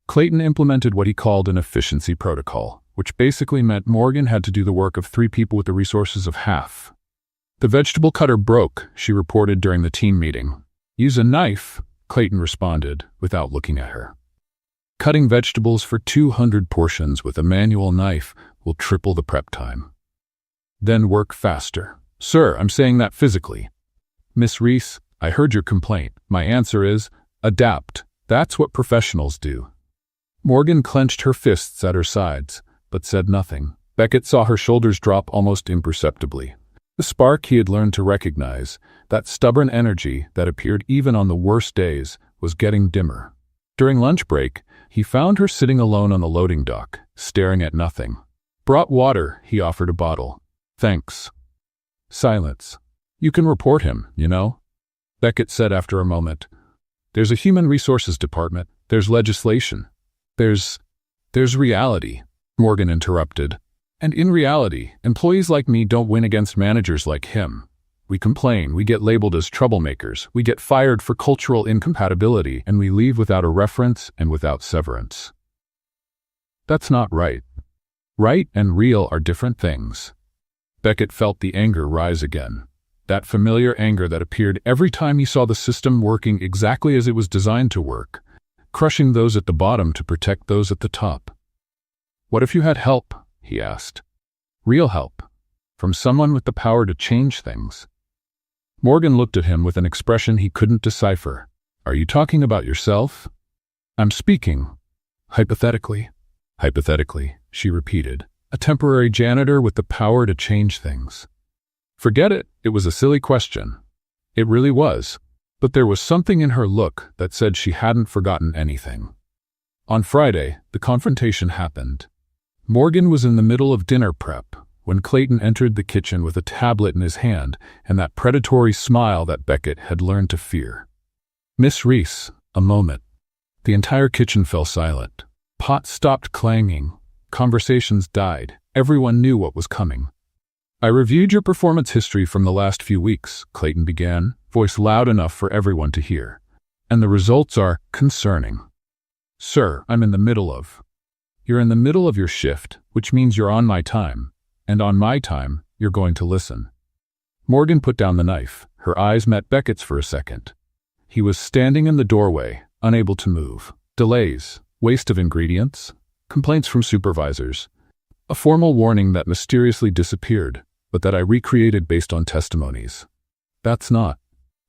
Clayton implemented what he called an efficiency protocol, which basically meant Morgan had to do the work of 3 people with the resources of half. "The vegetable cutter broke," she reported during the team meeting. "Use a knife," Clayton responded, without looking at her. "Cutting vegetables for 200 portions with a manual knife will triple the prep time." "Then work faster." "Sir, I'm saying that physically." "Miss Reese, I heard your complaint. My answer is, adapt. That's what professionals do." Morgan clenched her fists at her sides, but said nothing. Beckett saw her shoulders drop almost imperceptibly. The spark he had learned to recognize, that stubborn energy that appeared even on the worst days, was getting dimmer. During lunch break, he found her sitting alone on the loading dock, staring at nothing. "Brought water," he offered a bottle. "Thanks." Silence. "You can report him, you know," Beckett said after a moment. "There's a human resources department. There's legislation. There's reality," Morgan interrupted. "And in reality, employees like me don't win against managers like him. We complain, we get labeled as troublemakers, we get fired for cultural incompatibility, and we leave without a reference and without severance. That's not right. Right and real are different things." Beckett felt the anger rise again. That familiar anger that appeared every time he saw the system working exactly as it was designed to work, crushing those at the bottom to protect those at the top. "What if you had help?" he asked. "Real help. From someone with the power to change things." Morgan looked at him with an expression he couldn't decipher. "Are you talking about yourself?" "I'm speaking. Hypothetically." "Hypothetically," she repeated. "A temporary janitor with the power to change things." Forget it, it was a silly question. It really was. But there was something in her look that said she hadn't forgotten anything. On Friday, the confrontation happened. Morgan was in the middle of dinner prep when Clayton entered the kitchen with a tablet in his hand and that predatory smile that Beckett had learned to fear. "Miss Reese," a moment. The entire kitchen fell silent. Pots stopped clanging. Conversations died. Everyone knew what was coming. "I reviewed your performance history from the last few weeks," Clayton began, voice loud enough for everyone to hear. "And the results are concerning." "Sir, I'm in the middle of..." "You're in the middle of your shift, which means you're on my time. And on my time, you're going to listen." Morgan put down the knife. Her eyes met Beckett's for a second. He was standing in the doorway, unable to move. Delays, waste of ingredients, complaints from supervisors. A formal warning that mysteriously disappeared, but that I recreated based on testimonies. That's not.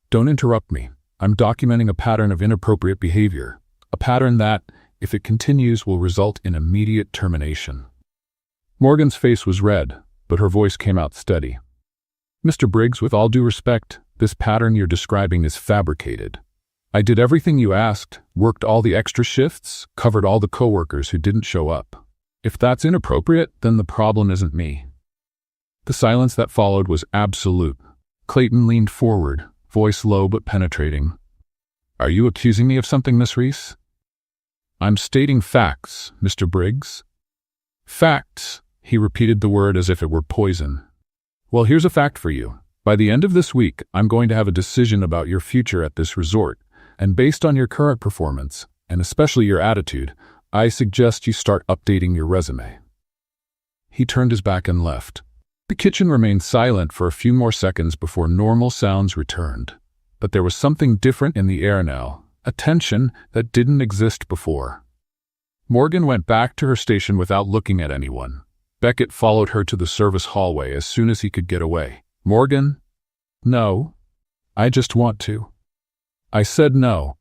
Don't interrupt me. I'm documenting a pattern of inappropriate behavior. A pattern that, if it continues, will result in immediate termination. Morgan's face was red, but her voice came out steady. Mr. Briggs, with all due respect, this pattern you're describing is fabricated. I did everything you asked, worked all the extra shifts, covered all the coworkers who didn't show up. If that's inappropriate, then the problem isn't me. The silence that followed was absolute. Clayton leaned forward, voice low but penetrating. Are you accusing me of something, Miss Reese? I'm stating facts, Mr. Briggs. Facts, he repeated the word as if it were poison. Well, here's a fact for you. By the end of this week, I'm going to have a decision about your future at this resort, and based on your current performance, and especially your attitude, I suggest you start updating your resume. He turned his back and left. The kitchen remained silent for a few more seconds before normal sounds returned. But there was something different in the air now, a tension that didn't exist before. Morgan went back to her station without looking at anyone. Beckett followed her to the service hallway as soon as he could get away. Morgan? No. I just want to. I said no.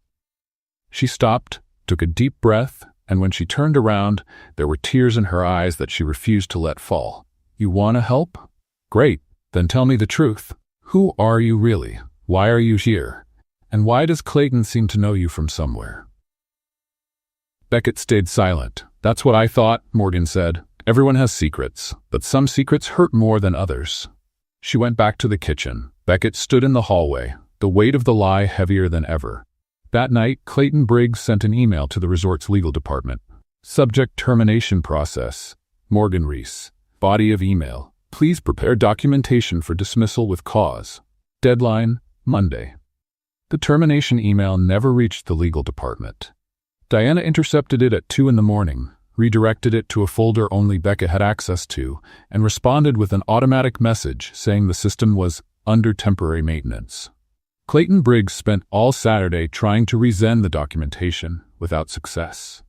She stopped, took a deep breath, and when she turned around, there were tears in her eyes that she refused to let fall. You want to help? Great, then tell me the truth. Who are you really? Why are you here? And why does Clayton seem to know you from somewhere? Beckett stayed silent. That's what I thought, Morgan said. Everyone has secrets, but some secrets hurt more than others. She went back to the kitchen. Beckett stood in the hallway, the weight of the lie heavier than ever. That night, Clayton Briggs sent an email to the resort's legal department. Subject: termination process. Morgan Reese. Body of email: please prepare documentation for dismissal with cause. Deadline: Monday. The termination email never reached the legal department. Diana intercepted it at 2 a.m, redirected it to a folder only Beckett had access to, and responded with an automatic message saying the system was under temporary maintenance. Clayton Briggs spent all Saturday trying to resend the documentation, without success.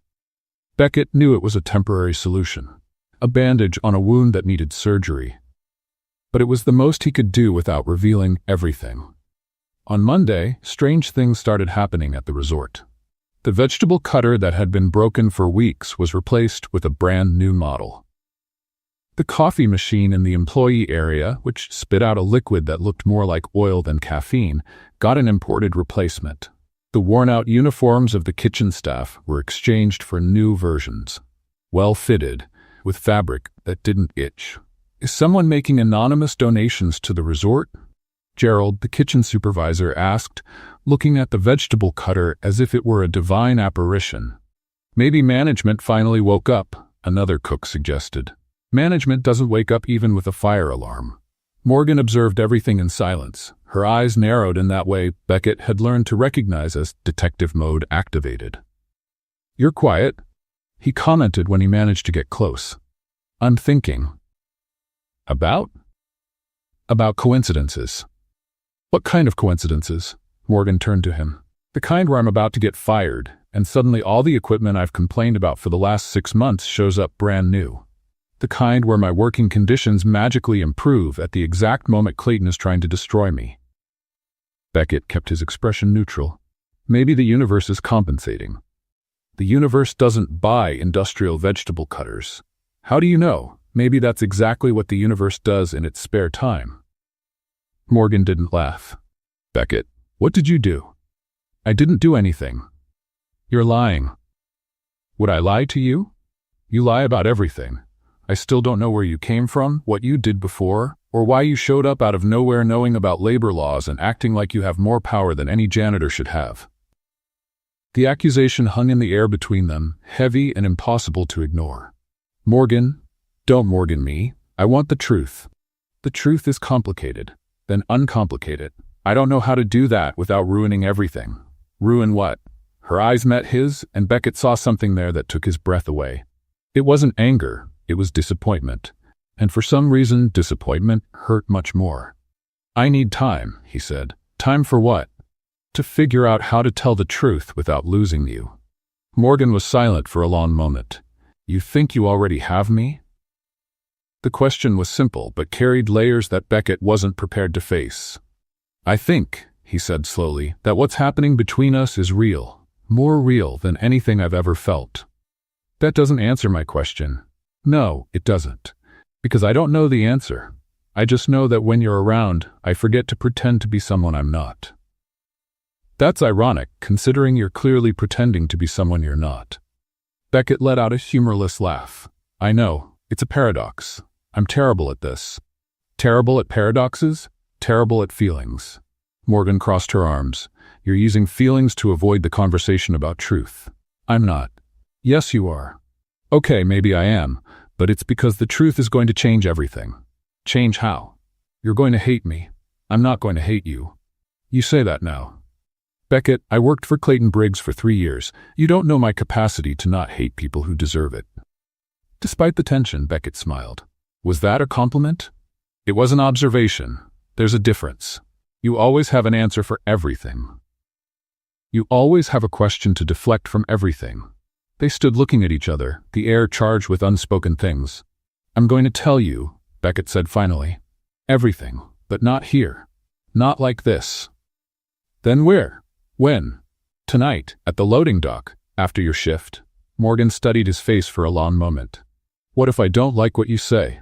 Beckett knew it was a temporary solution, a bandage on a wound that needed surgery. But it was the most he could do without revealing everything. On Monday, strange things started happening at the resort. The vegetable cutter that had been broken for weeks was replaced with a brand new model. The coffee machine in the employee area, which spit out a liquid that looked more like oil than caffeine, got an imported replacement. The worn-out uniforms of the kitchen staff were exchanged for new versions, well-fitted, with fabric that didn't itch. Is someone making anonymous donations to the resort? Gerald, the kitchen supervisor, asked, looking at the vegetable cutter as if it were a divine apparition. Maybe management finally woke up, another cook suggested. Management doesn't wake up even with a fire alarm. Morgan observed everything in silence. Her eyes narrowed in that way Beckett had learned to recognize as detective mode activated. You're quiet, he commented when he managed to get close. I'm thinking. About coincidences. What kind of coincidences? Morgan turned to him. The kind where I'm about to get fired, and suddenly all the equipment I've complained about for the last 6 months shows up brand new. The kind where my working conditions magically improve at the exact moment Clayton is trying to destroy me. Beckett kept his expression neutral. Maybe the universe is compensating. The universe doesn't buy industrial vegetable cutters. How do you know? Maybe that's exactly what the universe does in its spare time. Morgan didn't laugh. Beckett, what did you do? I didn't do anything. You're lying. Would I lie to you? You lie about everything. I still don't know where you came from, what you did before, or why you showed up out of nowhere knowing about labor laws and acting like you have more power than any janitor should have. The accusation hung in the air between them, heavy and impossible to ignore. Morgan, don't Morgan me. I want the truth. The truth is complicated. Then uncomplicate it. I don't know how to do that without ruining everything. Ruin what? Her eyes met his, and Beckett saw something there that took his breath away. It wasn't anger, it was disappointment. And for some reason, disappointment hurt much more. I need time, he said. Time for what? To figure out how to tell the truth without losing you. Morgan was silent for a long moment. You think you already have me? The question was simple, but carried layers that Beckett wasn't prepared to face. I think, he said slowly, that what's happening between us is real, more real than anything I've ever felt. That doesn't answer my question. No, it doesn't. Because I don't know the answer. I just know that when you're around, I forget to pretend to be someone I'm not. That's ironic, considering you're clearly pretending to be someone you're not. Beckett let out a humorless laugh. I know, it's a paradox. I'm terrible at this. Terrible at paradoxes? Terrible at feelings. Morgan crossed her arms. You're using feelings to avoid the conversation about truth. I'm not. Yes, you are. Okay, maybe I am, but it's because the truth is going to change everything. Change how? You're going to hate me. I'm not going to hate you. You say that now. Beckett, I worked for Clayton Briggs for 3 years. You don't know my capacity to not hate people who deserve it. Despite the tension, Beckett smiled. Was that a compliment? It was an observation. There's a difference. You always have an answer for everything. You always have a question to deflect from everything. They stood looking at each other, the air charged with unspoken things. I'm going to tell you, Beckett said finally. Everything, but not here. Not like this. Then where? When? Tonight, at the loading dock, after your shift. Morgan studied his face for a long moment. What if I don't like what you say?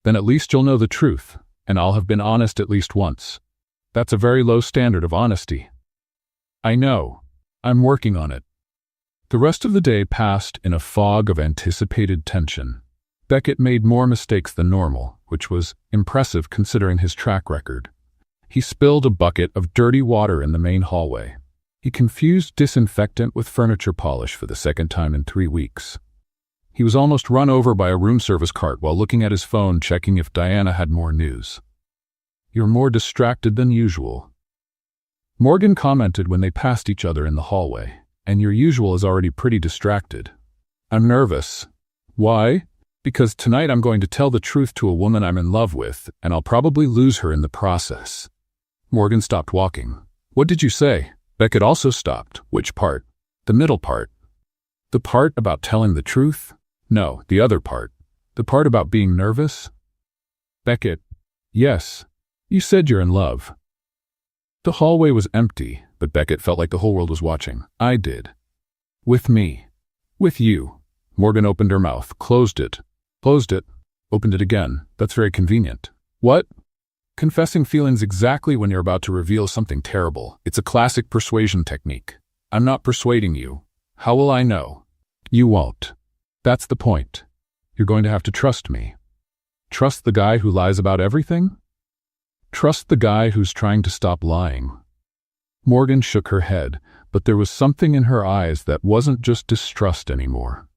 Then at least you'll know the truth, and I'll have been honest at least once. That's a very low standard of honesty. I know. I'm working on it. The rest of the day passed in a fog of anticipated tension. Beckett made more mistakes than normal, which was impressive considering his track record. He spilled a bucket of dirty water in the main hallway. He confused disinfectant with furniture polish for the second time in 3 weeks. He was almost run over by a room service cart while looking at his phone checking if Diana had more news. You're more distracted than usual. Morgan commented when they passed each other in the hallway, and your usual is already pretty distracted. I'm nervous. Why? Because tonight I'm going to tell the truth to a woman I'm in love with, and I'll probably lose her in the process. Morgan stopped walking. What did you say? Beckett also stopped. Which part? The middle part. The part about telling the truth? No, the other part. The part about being nervous? Beckett. Yes. You said you're in love. The hallway was empty, but Beckett felt like the whole world was watching. I did. With me. With you. Morgan opened her mouth, closed it, opened it again. That's very convenient. What? Confessing feelings exactly when you're about to reveal something terrible. It's a classic persuasion technique. I'm not persuading you. How will I know? You won't. That's the point. You're going to have to trust me. Trust the guy who lies about everything? Trust the guy who's trying to stop lying. Morgan shook her head, but there was something in her eyes that wasn't just distrust anymore.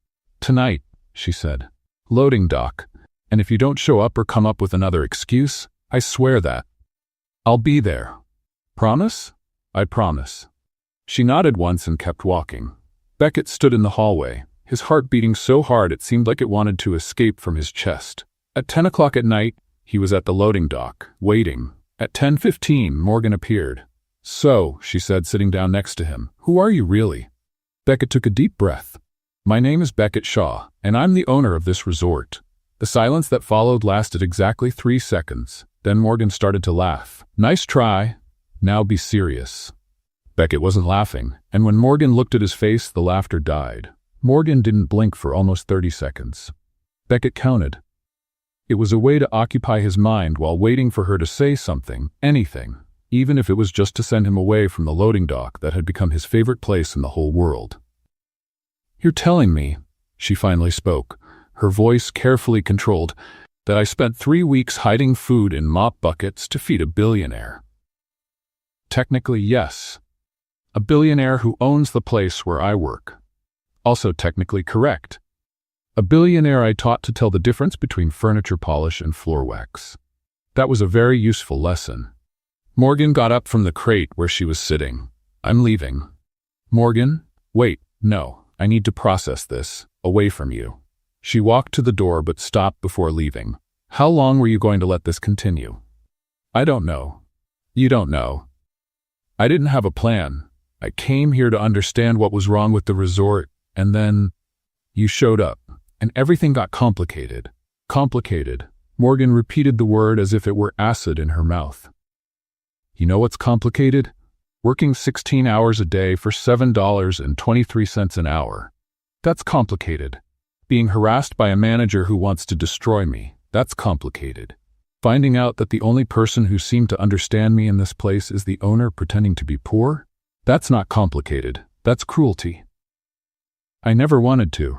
Tonight, she said. Loading dock. And if you don't show up or come up with another excuse, I swear that. I'll be there. Promise? I promise. She nodded once and kept walking. Beckett stood in the hallway, his heart beating so hard it seemed like it wanted to escape from his chest. At 10 o'clock at night, he was at the loading dock, waiting. At 10:15, Morgan appeared. So, she said, sitting down next to him, who are you really? Beckett took a deep breath. My name is Beckett Shaw, and I'm the owner of this resort. The silence that followed lasted exactly 3 seconds. Then Morgan started to laugh. Nice try. Now be serious. Beckett wasn't laughing, and when Morgan looked at his face, the laughter died. Morgan didn't blink for almost 30 seconds. Beckett counted. It was a way to occupy his mind while waiting for her to say something, anything, even if it was just to send him away from the loading dock that had become his favorite place in the whole world. You're telling me, she finally spoke, her voice carefully controlled, that I spent 3 weeks hiding food in mop buckets to feed a billionaire. Technically, yes. A billionaire who owns the place where I work. Also technically correct. A billionaire I taught to tell the difference between furniture polish and floor wax. That was a very useful lesson. Morgan got up from the crate where she was sitting. I'm leaving. Morgan, wait, no, I need to process this, away from you. She walked to the door but stopped before leaving. How long were you going to let this continue? I don't know. You don't know. I didn't have a plan. I came here to understand what was wrong with the resort, and then you showed up, and everything got complicated. Complicated. Morgan repeated the word as if it were acid in her mouth. You know what's complicated? Working 16 hours a day for $7.23 an hour. That's complicated. Being harassed by a manager who wants to destroy me. That's complicated. Finding out that the only person who seemed to understand me in this place is the owner pretending to be poor? That's not complicated. That's cruelty. I never wanted to.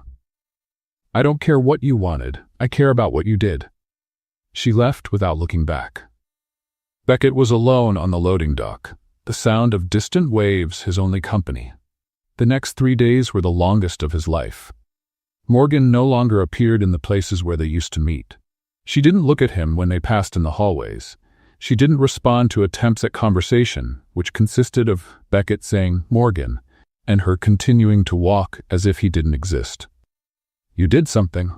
I don't care what you wanted. I care about what you did. She left without looking back. Beckett was alone on the loading dock, the sound of distant waves his only company. The next 3 days were the longest of his life. Morgan no longer appeared in the places where they used to meet. She didn't look at him when they passed in the hallways. She didn't respond to attempts at conversation, which consisted of Beckett saying, "Morgan," and her continuing to walk as if he didn't exist. "You did something,"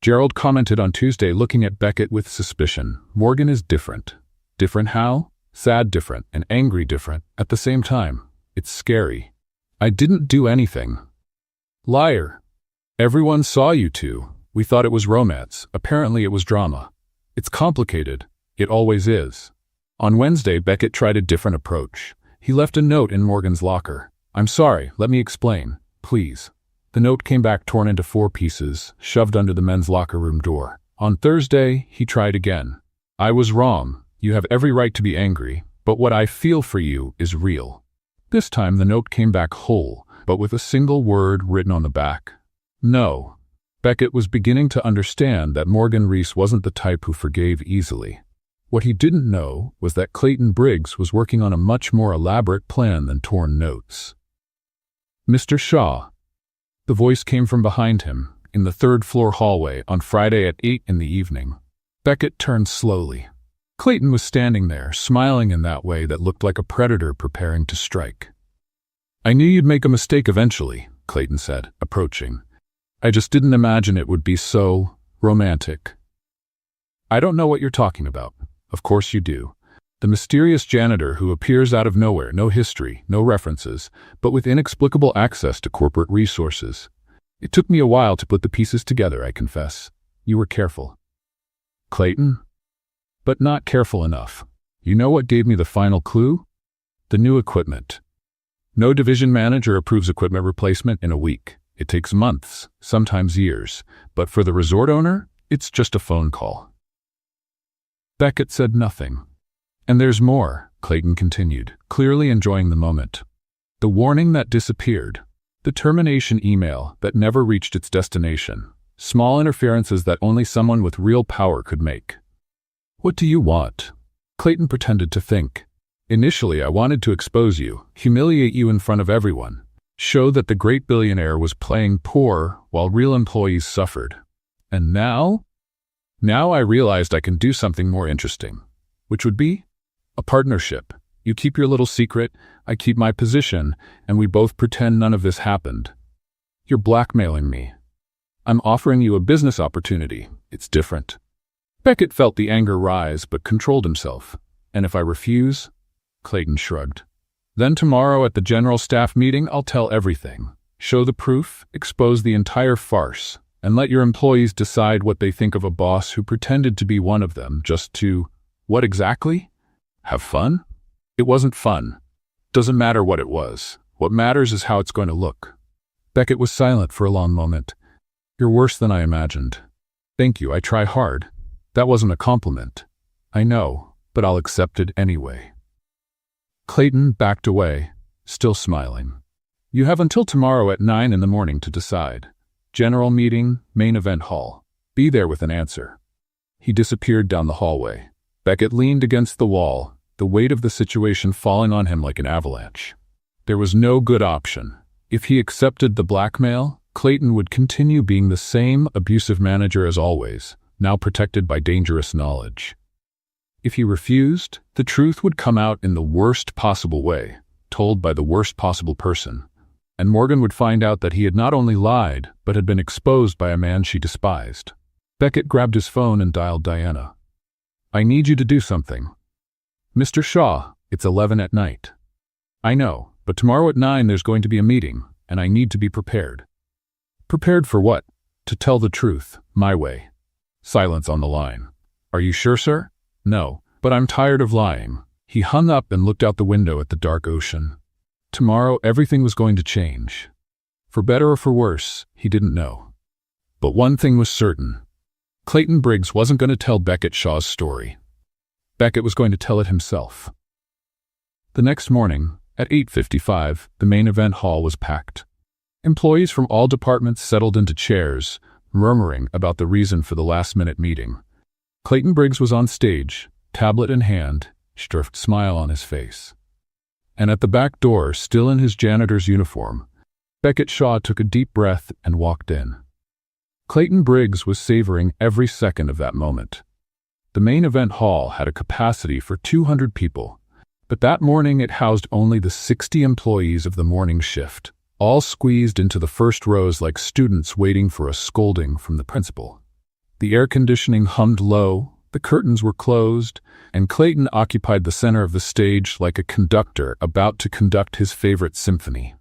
Gerald commented on Tuesday, looking at Beckett with suspicion. "Morgan is different." Different how? Sad different and angry different at the same time. It's scary. "I didn't do anything." "Liar. Everyone saw you two. We thought it was romance. Apparently it was drama. It's complicated. It always is." On Wednesday, Beckett tried a different approach. He left a note in Morgan's locker. "I'm sorry, let me explain, please." The note came back torn into 4 pieces, shoved under the men's locker room door. On Thursday, he tried again. "I was wrong. You have every right to be angry, but what I feel for you is real." This time the note came back whole, but with a single word written on the back. No. Beckett was beginning to understand that Morgan Reese wasn't the type who forgave easily. What he didn't know was that Clayton Briggs was working on a much more elaborate plan than torn notes. "Mr. Shaw." The voice came from behind him, in the 3rd-floor hallway on Friday at 8 in the evening. Beckett turned slowly. Clayton was standing there, smiling in that way that looked like a predator preparing to strike. "I knew you'd make a mistake eventually," Clayton said, approaching. "I just didn't imagine it would be so romantic." "I don't know what you're talking about." "Of course you do. The mysterious janitor who appears out of nowhere, no history, no references, but with inexplicable access to corporate resources. It took me a while to put the pieces together, I confess. You were careful." "Clayton?" "But not careful enough. You know what gave me the final clue? The new equipment. No division manager approves equipment replacement in a week. It takes months, sometimes years. But for the resort owner, it's just a phone call." Beckett said nothing. "And there's more," Clayton continued, clearly enjoying the moment. "The warning that disappeared. The termination email that never reached its destination. Small interferences that only someone with real power could make." "What do you want?" Clayton pretended to think. "Initially, I wanted to expose you, humiliate you in front of everyone, show that the great billionaire was playing poor while real employees suffered. And now? Now I realized I can do something more interesting, which would be a partnership. You keep your little secret, I keep my position, and we both pretend none of this happened. You're blackmailing me. I'm offering you a business opportunity. It's different." Beckett felt the anger rise but controlled himself. "And if I refuse?" Clayton shrugged. "Then tomorrow at the general staff meeting I'll tell everything. Show the proof, expose the entire farce, and let your employees decide what they think of a boss who pretended to be one of them just to, what exactly? Have fun? It wasn't fun. Doesn't matter what it was. What matters is how it's going to look." Beckett was silent for a long moment. "You're worse than I imagined." "Thank you, I try hard." "That wasn't a compliment." "I know, but I'll accept it anyway." Clayton backed away, still smiling. "You have until tomorrow at 9 in the morning to decide. General meeting, main event hall. Be there with an answer." He disappeared down the hallway. Beckett leaned against the wall, the weight of the situation falling on him like an avalanche. There was no good option. If he accepted the blackmail, Clayton would continue being the same abusive manager as always, now protected by dangerous knowledge. If he refused, the truth would come out in the worst possible way, told by the worst possible person, and Morgan would find out that he had not only lied, but had been exposed by a man she despised. Beckett grabbed his phone and dialed Diana. "I need you to do something." "Mr. Shaw, it's 11 at night." "I know, but tomorrow at 9 there's going to be a meeting, and I need to be prepared." "Prepared for what?" "To tell the truth, my way." Silence on the line. "Are you sure, sir?" "No, but I'm tired of lying. He hung up and looked out the window at the dark ocean. Tomorrow, everything was going to change. For better or for worse, he didn't know. But one thing was certain. Clayton Briggs wasn't going to tell Beckett Shaw's story. Beckett was going to tell it himself. The next morning, at 8:55, the main event hall was packed. Employees from all departments settled into chairs, murmuring about the reason for the last-minute meeting. Clayton Briggs was on stage, tablet in hand, a smile on his face. And at the back door, still in his janitor's uniform, Beckett Shaw took a deep breath and walked in. Clayton Briggs was savoring every second of that moment. The main event hall had a capacity for 200 people, but that morning it housed only the 60 employees of the morning shift, all squeezed into the first rows like students waiting for a scolding from the principal. The air conditioning hummed low, the curtains were closed, and Clayton occupied the center of the stage like a conductor about to conduct his favorite symphony.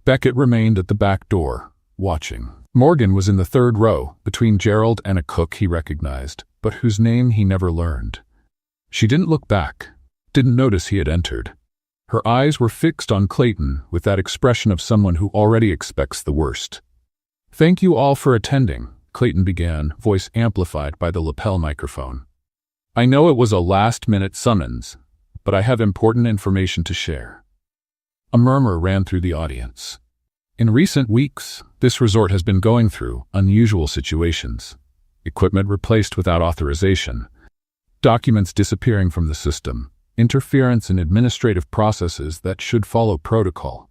Beckett remained at the back door, watching. Morgan was in the third row, between Gerald and a cook he recognized, but whose name he never learned. She didn't look back, didn't notice he had entered. Her eyes were fixed on Clayton with that expression of someone who already expects the worst. "Thank you all for attending," Clayton began, voice amplified by the lapel microphone. "I know it was a last-minute summons, but I have important information to share." A murmur ran through the audience. In recent weeks, this resort has been going through unusual situations. Equipment replaced without authorization, documents disappearing from the system, interference in administrative processes that should follow protocol.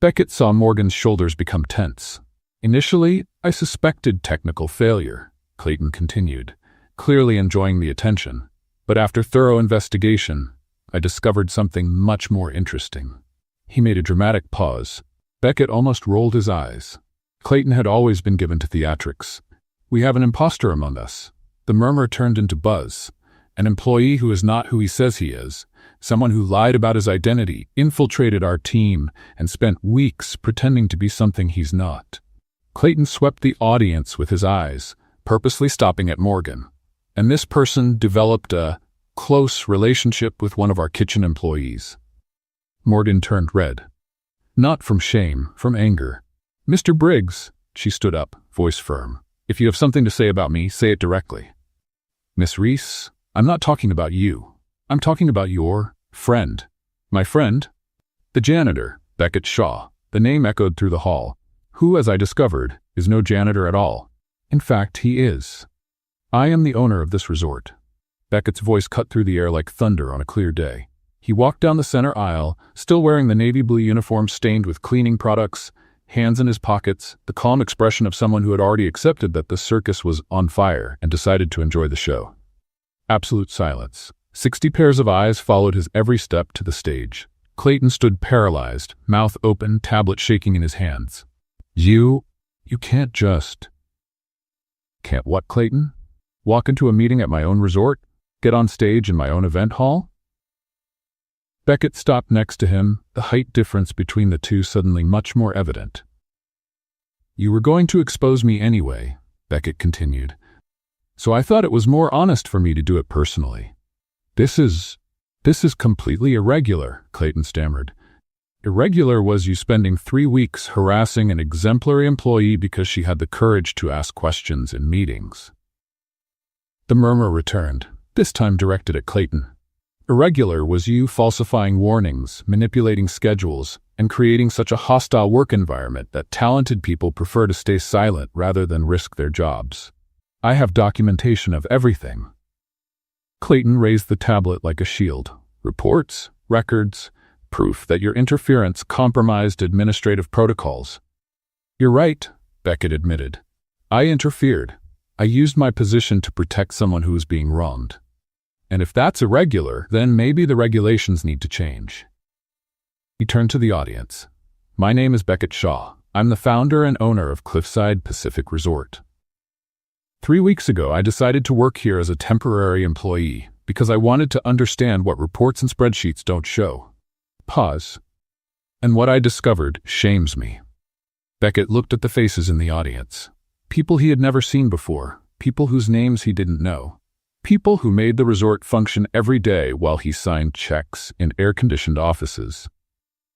Beckett saw Morgan's shoulders become tense. "Initially, I suspected technical failure," Clayton continued, clearly enjoying the attention. "But after thorough investigation, I discovered something much more interesting." He made a dramatic pause. Beckett almost rolled his eyes. Clayton had always been given to theatrics. "We have an imposter among us." The murmur turned into buzz. "An employee who is not who he says he is. Someone who lied about his identity, infiltrated our team, and spent weeks pretending to be something he's not." Clayton swept the audience with his eyes, purposely stopping at Morgan. "And this person developed a close relationship with one of our kitchen employees." Morgan turned red. Not from shame, from anger. "Mr. Briggs," she stood up, voice firm. "If you have something to say about me, say it directly." "Miss Reese, I'm not talking about you. I'm talking about your friend." "My friend?" "The janitor, Beckett Shaw." The name echoed through the hall. "Who, as I discovered, is no janitor at all. In fact, he is. I am the owner of this resort." Beckett's voice cut through the air like thunder on a clear day. He walked down the center aisle, still wearing the navy blue uniform stained with cleaning products, hands in his pockets, the calm expression of someone who had already accepted that the circus was on fire and decided to enjoy the show. Absolute silence. 60 pairs of eyes followed his every step to the stage. Clayton stood paralyzed, mouth open, tablet shaking in his hands. You can't just..." "Can't what, Clayton? Walk into a meeting at my own resort? Get on stage in my own event hall?" Beckett stopped next to him, the height difference between the two suddenly much more evident. "You were going to expose me anyway," Beckett continued. "So I thought it was more honest for me to do it personally." This is completely irregular," Clayton stammered. "Irregular was you spending 3 weeks harassing an exemplary employee because she had the courage to ask questions in meetings." The murmur returned, this time directed at Clayton. "Irregular was you falsifying warnings, manipulating schedules, and creating such a hostile work environment that talented people prefer to stay silent rather than risk their jobs. I have documentation of everything." Clayton raised the tablet like a shield. "Reports, records, proof that your interference compromised administrative protocols." "You're right," Beckett admitted. "I interfered. I used my position to protect someone who was being wronged. And if that's irregular, then maybe the regulations need to change." He turned to the audience. "My name is Beckett Shaw. I'm the founder and owner of Cliffside Pacific Resort. 3 weeks ago, I decided to work here as a temporary employee because I wanted to understand what reports and spreadsheets don't show." Pause. "And what I discovered shames me." Beckett looked at the faces in the audience. People he had never seen before, people whose names he didn't know. People who made the resort function every day while he signed checks in air-conditioned offices.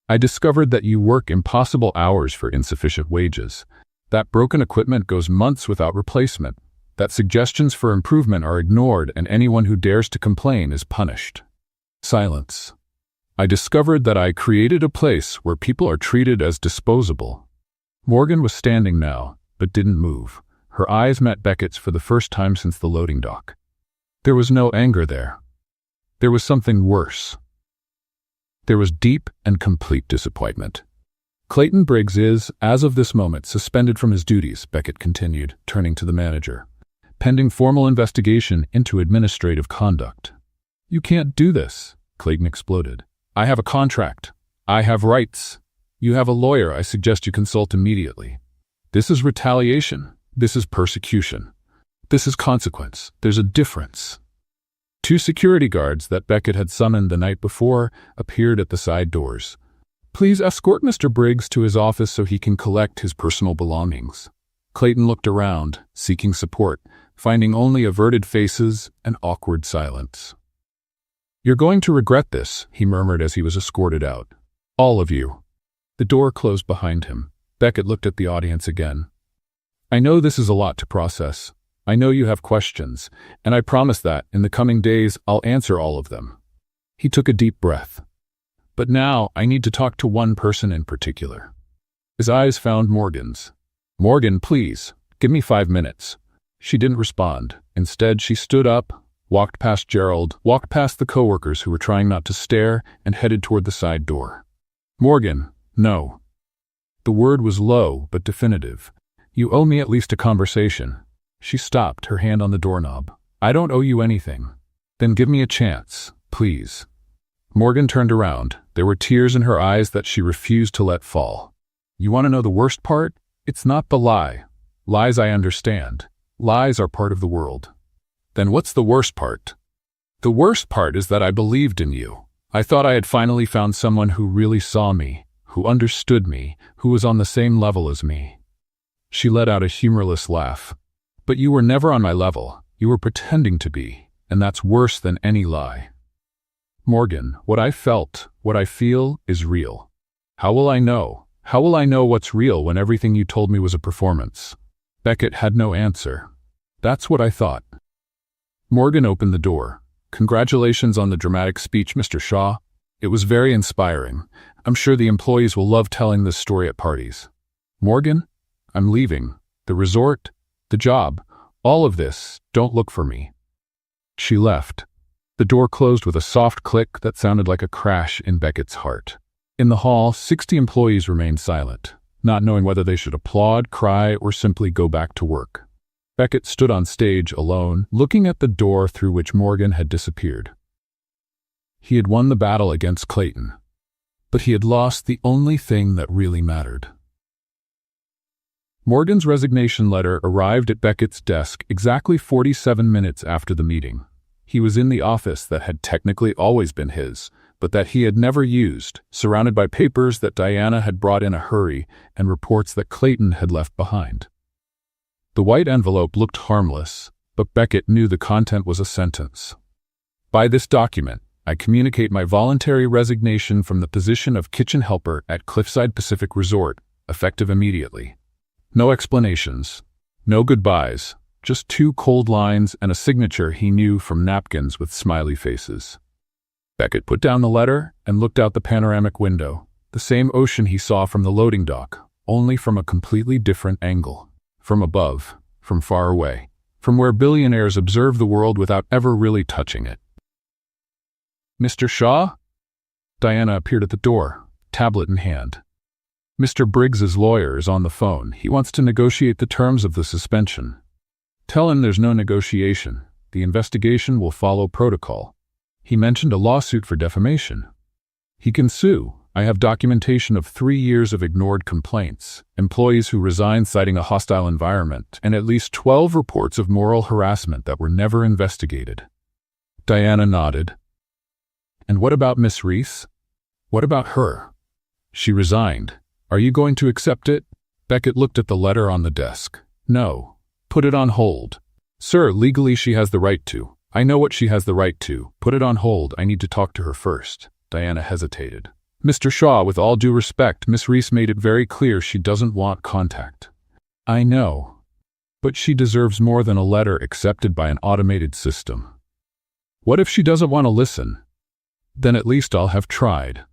I discovered that you work impossible hours for insufficient wages, that broken equipment goes months without replacement, that suggestions for improvement are ignored and anyone who dares to complain is punished. Silence. I discovered that I created a place where people are treated as disposable. Morgan was standing now, but didn't move. Her eyes met Beckett's for the first time since the loading dock. There was no anger there. There was something worse. There was deep and complete disappointment. Clayton Briggs is, as of this moment, suspended from his duties, Beckett continued, turning to the manager, pending formal investigation into administrative conduct. You can't do this, Clayton exploded. I have a contract. I have rights. You have a lawyer. I suggest you consult immediately. This is retaliation. This is persecution. This is consequence. There's a difference. 2 security guards that Beckett had summoned the night before appeared at the side doors. Please escort Mr. Briggs to his office so he can collect his personal belongings. Clayton looked around, seeking support, finding only averted faces and awkward silence. You're going to regret this, he murmured as he was escorted out. All of you. The door closed behind him. Beckett looked at the audience again. I know this is a lot to process. I know you have questions, and I promise that, in the coming days, I'll answer all of them. He took a deep breath. But now, I need to talk to one person in particular. His eyes found Morgan's. Morgan, please, give me 5 minutes. She didn't respond. Instead, she stood up, walked past Gerald, walked past the coworkers who were trying not to stare, and headed toward the side door. Morgan, no. The word was low, but definitive. You owe me at least a conversation. She stopped, her hand on the doorknob. I don't owe you anything. Then give me a chance, please. Morgan turned around. There were tears in her eyes that she refused to let fall. You want to know the worst part? It's not the lie. Lies I understand. Lies are part of the world. Then what's the worst part? The worst part is that I believed in you. I thought I had finally found someone who really saw me, who understood me, who was on the same level as me. She let out a humorless laugh. But you were never on my level. You were pretending to be, and that's worse than any lie. Morgan, what I felt, what I feel, is real. How will I know? How will I know what's real when everything you told me was a performance? Beckett had no answer. That's what I thought. Morgan opened the door. Congratulations on the dramatic speech, Mr. Shaw. It was very inspiring. I'm sure the employees will love telling this story at parties. Morgan, I'm leaving. The resort, the job, all of this, don't look for me. She left. The door closed with a soft click that sounded like a crash in Beckett's heart. In the hall, 60 employees remained silent, not knowing whether they should applaud, cry, or simply go back to work. Beckett stood on stage alone, looking at the door through which Morgan had disappeared. He had won the battle against Clayton, but he had lost the only thing that really mattered. Morgan's resignation letter arrived at Beckett's desk exactly 47 minutes after the meeting. He was in the office that had technically always been his, but that he had never used, surrounded by papers that Diana had brought in a hurry and reports that Clayton had left behind. The white envelope looked harmless, but Beckett knew the content was a sentence. By this document, I communicate my voluntary resignation from the position of kitchen helper at Cliffside Pacific Resort, effective immediately. No explanations, no goodbyes, just 2 cold lines and a signature he knew from napkins with smiley faces. Beckett put down the letter and looked out the panoramic window, the same ocean he saw from the loading dock, only from a completely different angle. From above, from far away, from where billionaires observe the world without ever really touching it. Mr. Shaw? Diana appeared at the door, tablet in hand. Mr. Briggs's lawyer is on the phone. He wants to negotiate the terms of the suspension. Tell him there's no negotiation. The investigation will follow protocol. He mentioned a lawsuit for defamation. He can sue. I have documentation of 3 years of ignored complaints, employees who resigned citing a hostile environment, and at least 12 reports of moral harassment that were never investigated. Diana nodded. And what about Miss Reese? What about her? She resigned. Are you going to accept it? Beckett looked at the letter on the desk. No. Put it on hold. Sir, legally she has the right to. I know what she has the right to. Put it on hold. I need to talk to her first. Diana hesitated. Mr. Shaw, with all due respect, Miss Reese made it very clear she doesn't want contact. I know. But she deserves more than a letter accepted by an automated system. What if she doesn't want to listen? Then at least I'll have tried.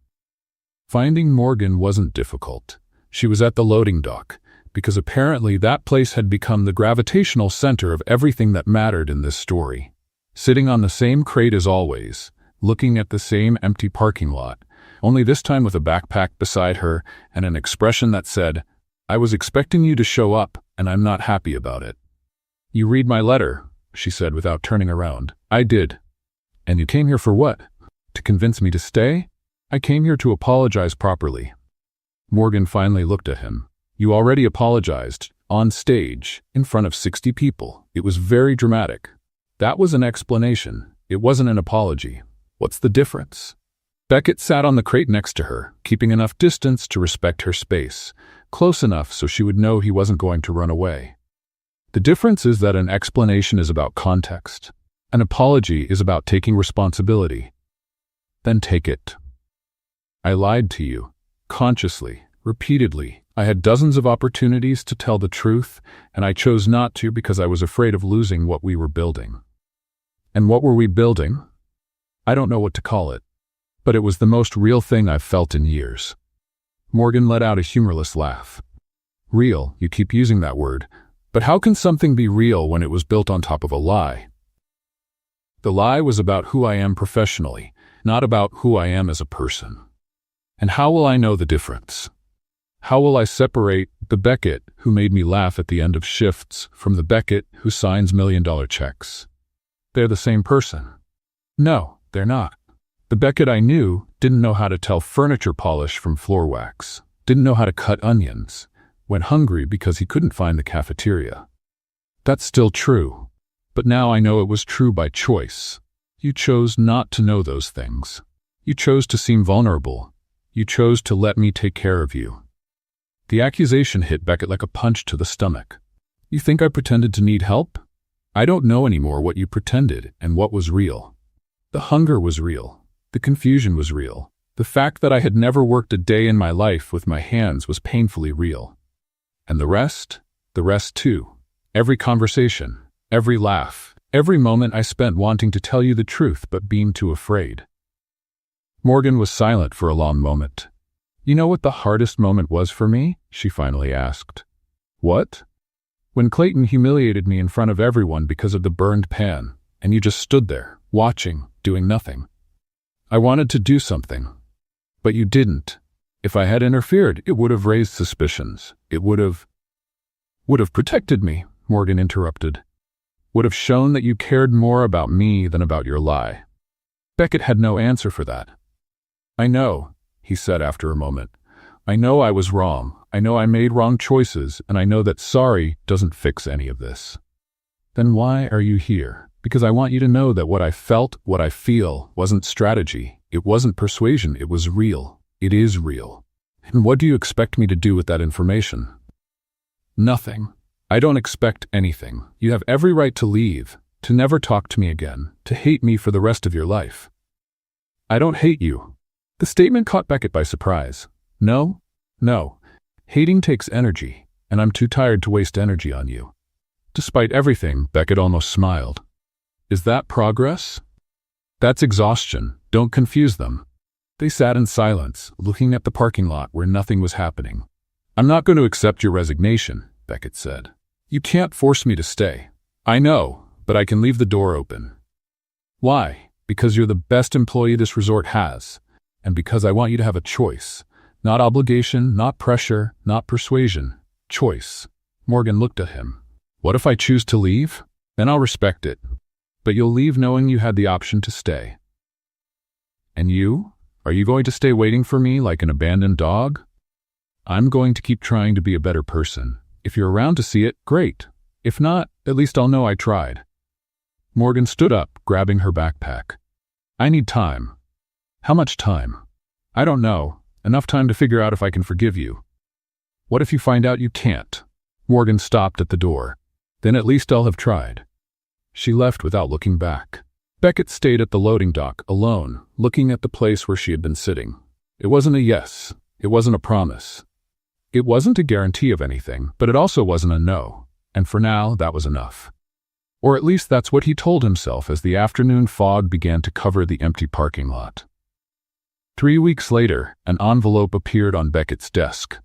Finding Morgan wasn't difficult. She was at the loading dock, because apparently that place had become the gravitational center of everything that mattered in this story. Sitting on the same crate as always, looking at the same empty parking lot, only this time with a backpack beside her and an expression that said, I was expecting you to show up, and I'm not happy about it. You read my letter, she said without turning around. I did. And you came here for what? To convince me to stay? I came here to apologize properly. Morgan finally looked at him. You already apologized, on stage, in front of 60 people. It was very dramatic. That was an explanation. It wasn't an apology. What's the difference? Beckett sat on the crate next to her, keeping enough distance to respect her space, close enough so she would know he wasn't going to run away. The difference is that an explanation is about context. An apology is about taking responsibility. Then take it. I lied to you, consciously, repeatedly. I had dozens of opportunities to tell the truth, and I chose not to because I was afraid of losing what we were building. And what were we building? I don't know what to call it, but it was the most real thing I've felt in years. Morgan let out a humorless laugh. Real, you keep using that word, but how can something be real when it was built on top of a lie? The lie was about who I am professionally, not about who I am as a person. And how will I know the difference? How will I separate the Beckett who made me laugh at the end of shifts from the Beckett who signs million-dollar checks? They're the same person. No, they're not. The Beckett I knew didn't know how to tell furniture polish from floor wax, didn't know how to cut onions, went hungry because he couldn't find the cafeteria. That's still true, but now I know it was true by choice. You chose not to know those things. You chose to seem vulnerable. You chose to let me take care of you. The accusation hit Beckett like a punch to the stomach. You think I pretended to need help? I don't know anymore what you pretended and what was real. The hunger was real. The confusion was real. The fact that I had never worked a day in my life with my hands was painfully real. And the rest too. Every conversation, every laugh, every moment I spent wanting to tell you the truth but being too afraid. Morgan was silent for a long moment. You know what the hardest moment was for me? She finally asked. What? When Clayton humiliated me in front of everyone because of the burned pan, and you just stood there, watching, doing nothing. I wanted to do something, but you didn't. If I had interfered, it would have raised suspicions. It would have protected me, Morgan interrupted. Would have shown that you cared more about me than about your lie. Beckett had no answer for that. I know, he said after a moment. I know I was wrong. I know I made wrong choices, and I know that sorry doesn't fix any of this. Then why are you here? Because I want you to know that what I felt, what I feel, wasn't strategy. It wasn't persuasion. It was real. It is real. And what do you expect me to do with that information? Nothing. I don't expect anything. You have every right to leave, to never talk to me again, to hate me for the rest of your life. I don't hate you. The statement caught Beckett by surprise. No. Hating takes energy, and I'm too tired to waste energy on you. Despite everything, Beckett almost smiled. Is that progress? That's exhaustion. Don't confuse them. They sat in silence, looking at the parking lot where nothing was happening. I'm not going to accept your resignation, Beckett said. You can't force me to stay. I know, but I can leave the door open. Why? Because you're the best employee this resort has. And because I want you to have a choice. Not obligation, not pressure, not persuasion. Choice. Morgan looked at him. What if I choose to leave? Then I'll respect it. But you'll leave knowing you had the option to stay. And you? Are you going to stay waiting for me like an abandoned dog? I'm going to keep trying to be a better person. If you're around to see it, great. If not, at least I'll know I tried. Morgan stood up, grabbing her backpack. I need time. How much time? I don't know. Enough time to figure out if I can forgive you. What if you find out you can't? Morgan stopped at the door. Then at least I'll have tried. She left without looking back. Beckett stayed at the loading dock, alone, looking at the place where she had been sitting. It wasn't a yes. It wasn't a promise. It wasn't a guarantee of anything, but it also wasn't a no. And for now, that was enough. Or at least that's what he told himself as the afternoon fog began to cover the empty parking lot. 3 weeks later, an envelope appeared on Beckett's desk.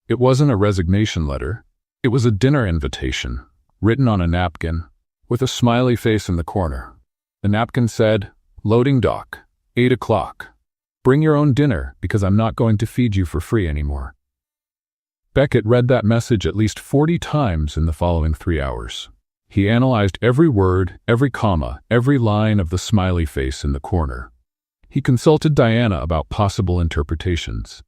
It wasn't a resignation letter. It was a dinner invitation, written on a napkin, with a smiley face in the corner. The napkin said, "Loading dock, 8 o'clock. Bring your own dinner because I'm not going to feed you for free anymore." Beckett read that message at least 40 times in the following 3 hours. He analyzed every word, every comma, every line of the smiley face in the corner. He consulted Diana about possible interpretations.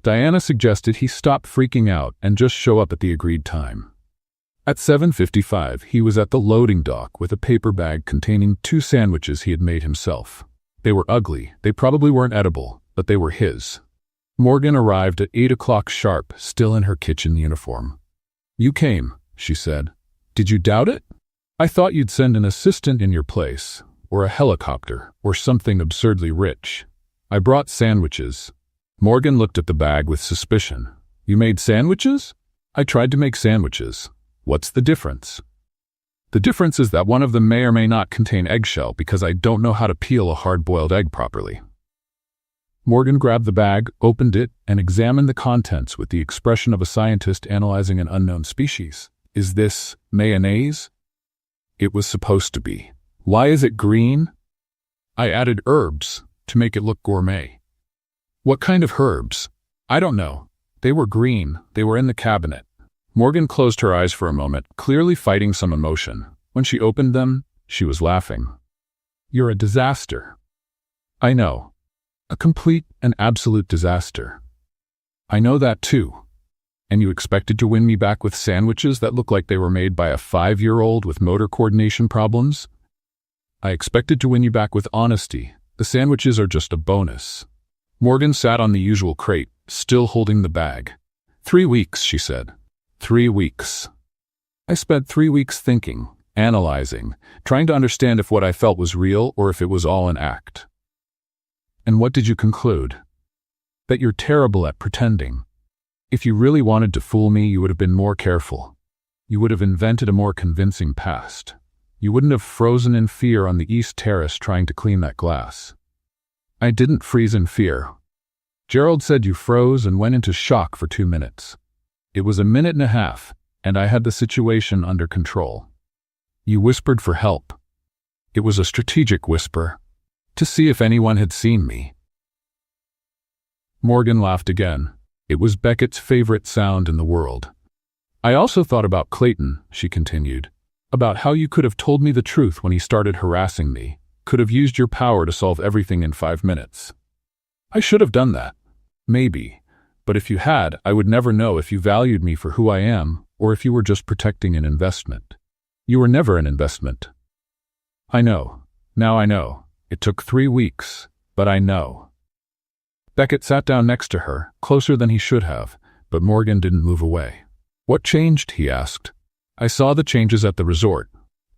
Diana suggested he stop freaking out and just show up at the agreed time. At 7:55, he was at the loading dock with a paper bag containing 2 sandwiches he had made himself. They were ugly, they probably weren't edible, but they were his. Morgan arrived at 8 o'clock sharp, still in her kitchen uniform. "You came," she said. "Did you doubt it? I thought you'd send an assistant in your place, or a helicopter, or something absurdly rich. I brought sandwiches." Morgan looked at the bag with suspicion. "You made sandwiches?" "I tried to make sandwiches. What's the difference?" "The difference is that one of them may or may not contain eggshell because I don't know how to peel a hard-boiled egg properly." Morgan grabbed the bag, opened it, and examined the contents with the expression of a scientist analyzing an unknown species. "Is this mayonnaise?" "It was supposed to be." "Why is it green?" "I added herbs to make it look gourmet." "What kind of herbs?" "I don't know. They were green. They were in the cabinet." Morgan closed her eyes for a moment, clearly fighting some emotion. When she opened them, she was laughing. "You're a disaster." "I know. A complete and absolute disaster." "I know that too. And you expected to win me back with sandwiches that look like they were made by a 5-year-old with motor coordination problems?" "I expected to win you back with honesty. The sandwiches are just a bonus." Morgan sat on the usual crate, still holding the bag. 3 weeks, she said. 3 weeks. I spent 3 weeks thinking, analyzing, trying to understand if what I felt was real or if it was all an act. And what did you conclude? That you're terrible at pretending. If you really wanted to fool me, you would have been more careful. You would have invented a more convincing past. You wouldn't have frozen in fear on the East Terrace trying to clean that glass. I didn't freeze in fear. Gerald said you froze and went into shock for 2 minutes. It was a minute and a half, and I had the situation under control. You whispered for help. It was a strategic whisper, to see if anyone had seen me. Morgan laughed again. It was Beckett's favorite sound in the world. I also thought about Clayton, she continued, about how you could have told me the truth when he started harassing me, could have used your power to solve everything in 5 minutes. I should have done that. Maybe. But if you had, I would never know if you valued me for who I am, or if you were just protecting an investment. You were never an investment. I know. Now I know. It took 3 weeks, but I know. Beckett sat down next to her, closer than he should have, but Morgan didn't move away. What changed? He asked. I saw the changes at the resort.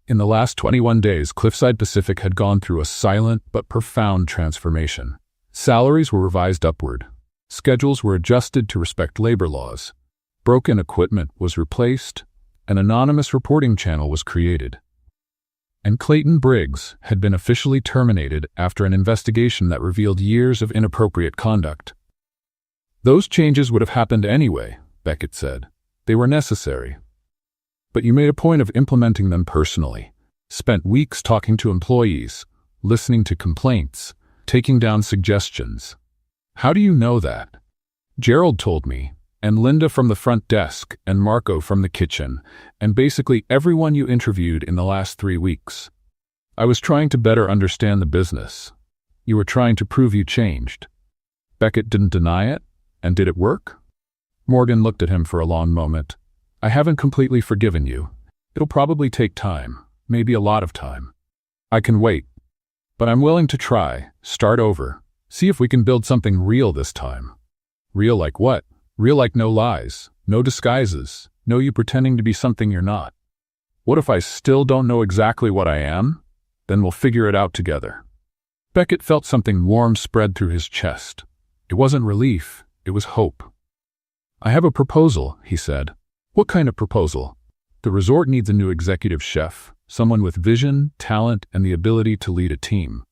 In the last 21 days, Cliffside Pacific had gone through a silent but profound transformation. Salaries were revised upward. Schedules were adjusted to respect labor laws. Broken equipment was replaced. An anonymous reporting channel was created. And Clayton Briggs had been officially terminated after an investigation that revealed years of inappropriate conduct. Those changes would have happened anyway, Beckett said. They were necessary. But you made a point of implementing them personally. Spent weeks talking to employees, listening to complaints, taking down suggestions. How do you know that? Gerald told me, and Linda from the front desk, and Marco from the kitchen, and basically everyone you interviewed in the last 3 weeks. I was trying to better understand the business. You were trying to prove you changed. Beckett didn't deny it, and did it work? Morgan looked at him for a long moment. I haven't completely forgiven you. It'll probably take time, maybe a lot of time. I can wait. But I'm willing to try, start over, see if we can build something real this time. Real like what? Real like no lies, no disguises, no you pretending to be something you're not. What if I still don't know exactly what I am? then we'll figure it out together. Beckett felt something warm spread through his chest. It wasn't relief, it was hope. I have a proposal, he said. What kind of proposal? The resort needs a new executive chef, someone with vision, talent, and the ability to lead a team.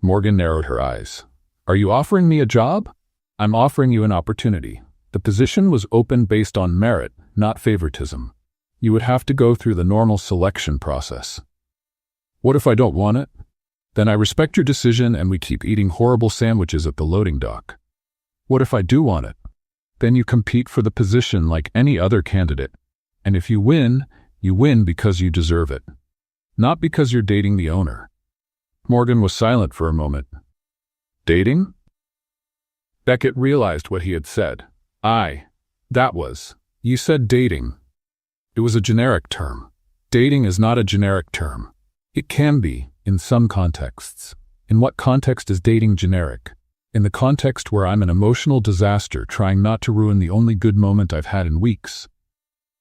Morgan narrowed her eyes. Are you offering me a job? I'm offering you an opportunity. The position was open based on merit, not favoritism. You would have to go through the normal selection process. What if I don't want it? Then I respect your decision and we keep eating horrible sandwiches at the loading dock. What if I do want it? Then you compete for the position like any other candidate. And if you win because you deserve it. Not because you're dating the owner. Morgan was silent for a moment. Dating? Beckett realized what he had said. You said dating. It was a generic term. Dating is not a generic term. It can be, in some contexts. In what context is dating generic? In the context where I'm an emotional disaster trying not to ruin the only good moment I've had in weeks.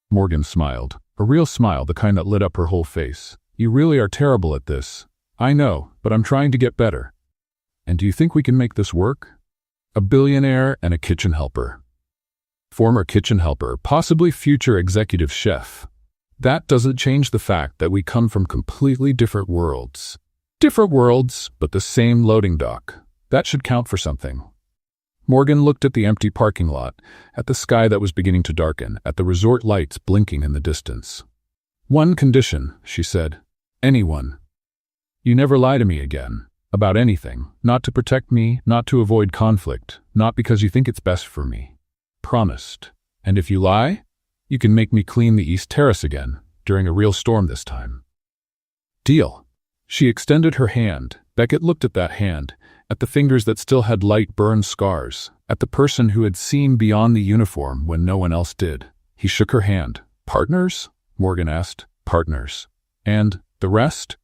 Morgan smiled, a real smile, the kind that lit up her whole face. You really are terrible at this. I know, but I'm trying to get better. And do you think we can make this work? A billionaire and a kitchen helper. Former kitchen helper, possibly future executive chef. That doesn't change the fact that we come from completely different worlds. Different worlds, but the same loading dock. That should count for something. Morgan looked at the empty parking lot, at the sky that was beginning to darken, at the resort lights blinking in the distance. One condition, she said. Anyone. You never lie to me again. About anything. Not to protect me, not to avoid conflict, not because you think it's best for me. Promised. And if you lie, you can make me clean the East Terrace again, during a real storm this time. Deal. She extended her hand. Beckett looked at that hand, at the fingers that still had light burned scars, at the person who had seen beyond the uniform when no one else did. He shook her hand. Partners? Morgan asked. Partners. And the rest?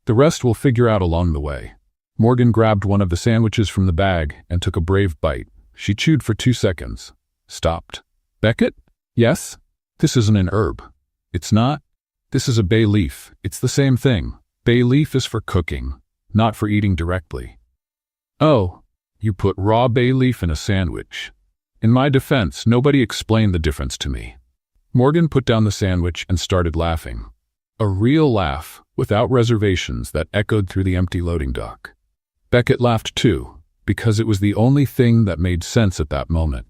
The rest we'll figure out along the way. Morgan grabbed one of the sandwiches from the bag and took a brave bite. She chewed for 2 seconds. Stopped. Beckett? Yes? This isn't an herb. It's not. This is a bay leaf. It's the same thing. Bay leaf is for cooking, not for eating directly. Oh, you put raw bay leaf in a sandwich. In my defense, nobody explained the difference to me. Morgan put down the sandwich and started laughing. A real laugh, without reservations, that echoed through the empty loading dock. Beckett laughed too, because it was the only thing that made sense at that moment.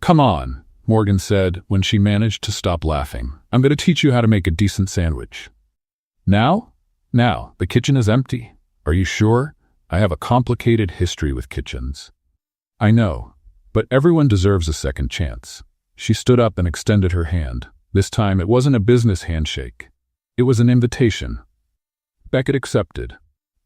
Come on, Morgan said when she managed to stop laughing. I'm going to teach you how to make a decent sandwich. Now? Now, the kitchen is empty. Are you sure? I have a complicated history with kitchens. I know, but everyone deserves a second chance. She stood up and extended her hand. This time it wasn't a business handshake. It was an invitation. Beckett accepted.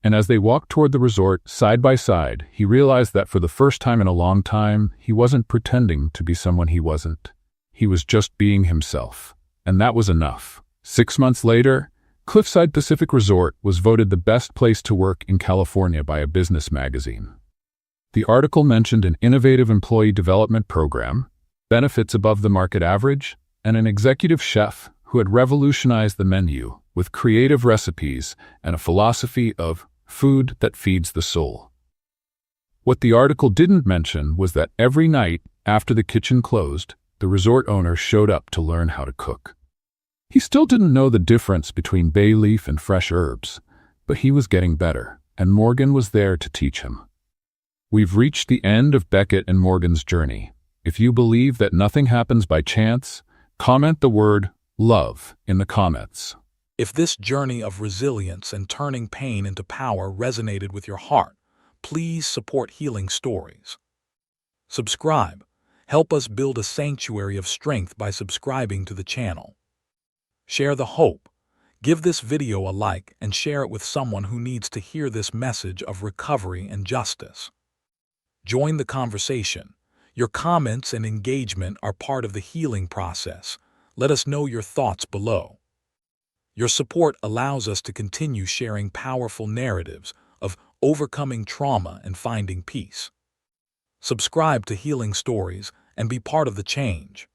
And as they walked toward the resort, side by side, he realized that for the first time in a long time, he wasn't pretending to be someone he wasn't. He was just being himself. And that was enough. 6 months later, Cliffside Pacific Resort was voted the best place to work in California by a business magazine. The article mentioned an innovative employee development program, benefits above the market average, and an executive chef who had revolutionized the menu with creative recipes and a philosophy of food that feeds the soul. What the article didn't mention was that every night after the kitchen closed, the resort owner showed up to learn how to cook. He still didn't know the difference between bay leaf and fresh herbs, but he was getting better, and Morgan was there to teach him. We've reached the end of Beckett and Morgan's journey. If you believe that nothing happens by chance, comment the word love in the comments. If this journey of resilience and turning pain into power resonated with your heart, please support Healing Stories. Subscribe. Help us build a sanctuary of strength by subscribing to the channel. Share the hope. Give this video a like and share it with someone who needs to hear this message of recovery and justice. Join the conversation. Your comments and engagement are part of the healing process. Let us know your thoughts below. Your support allows us to continue sharing powerful narratives of overcoming trauma and finding peace. Subscribe to Healing Stories and be part of the change.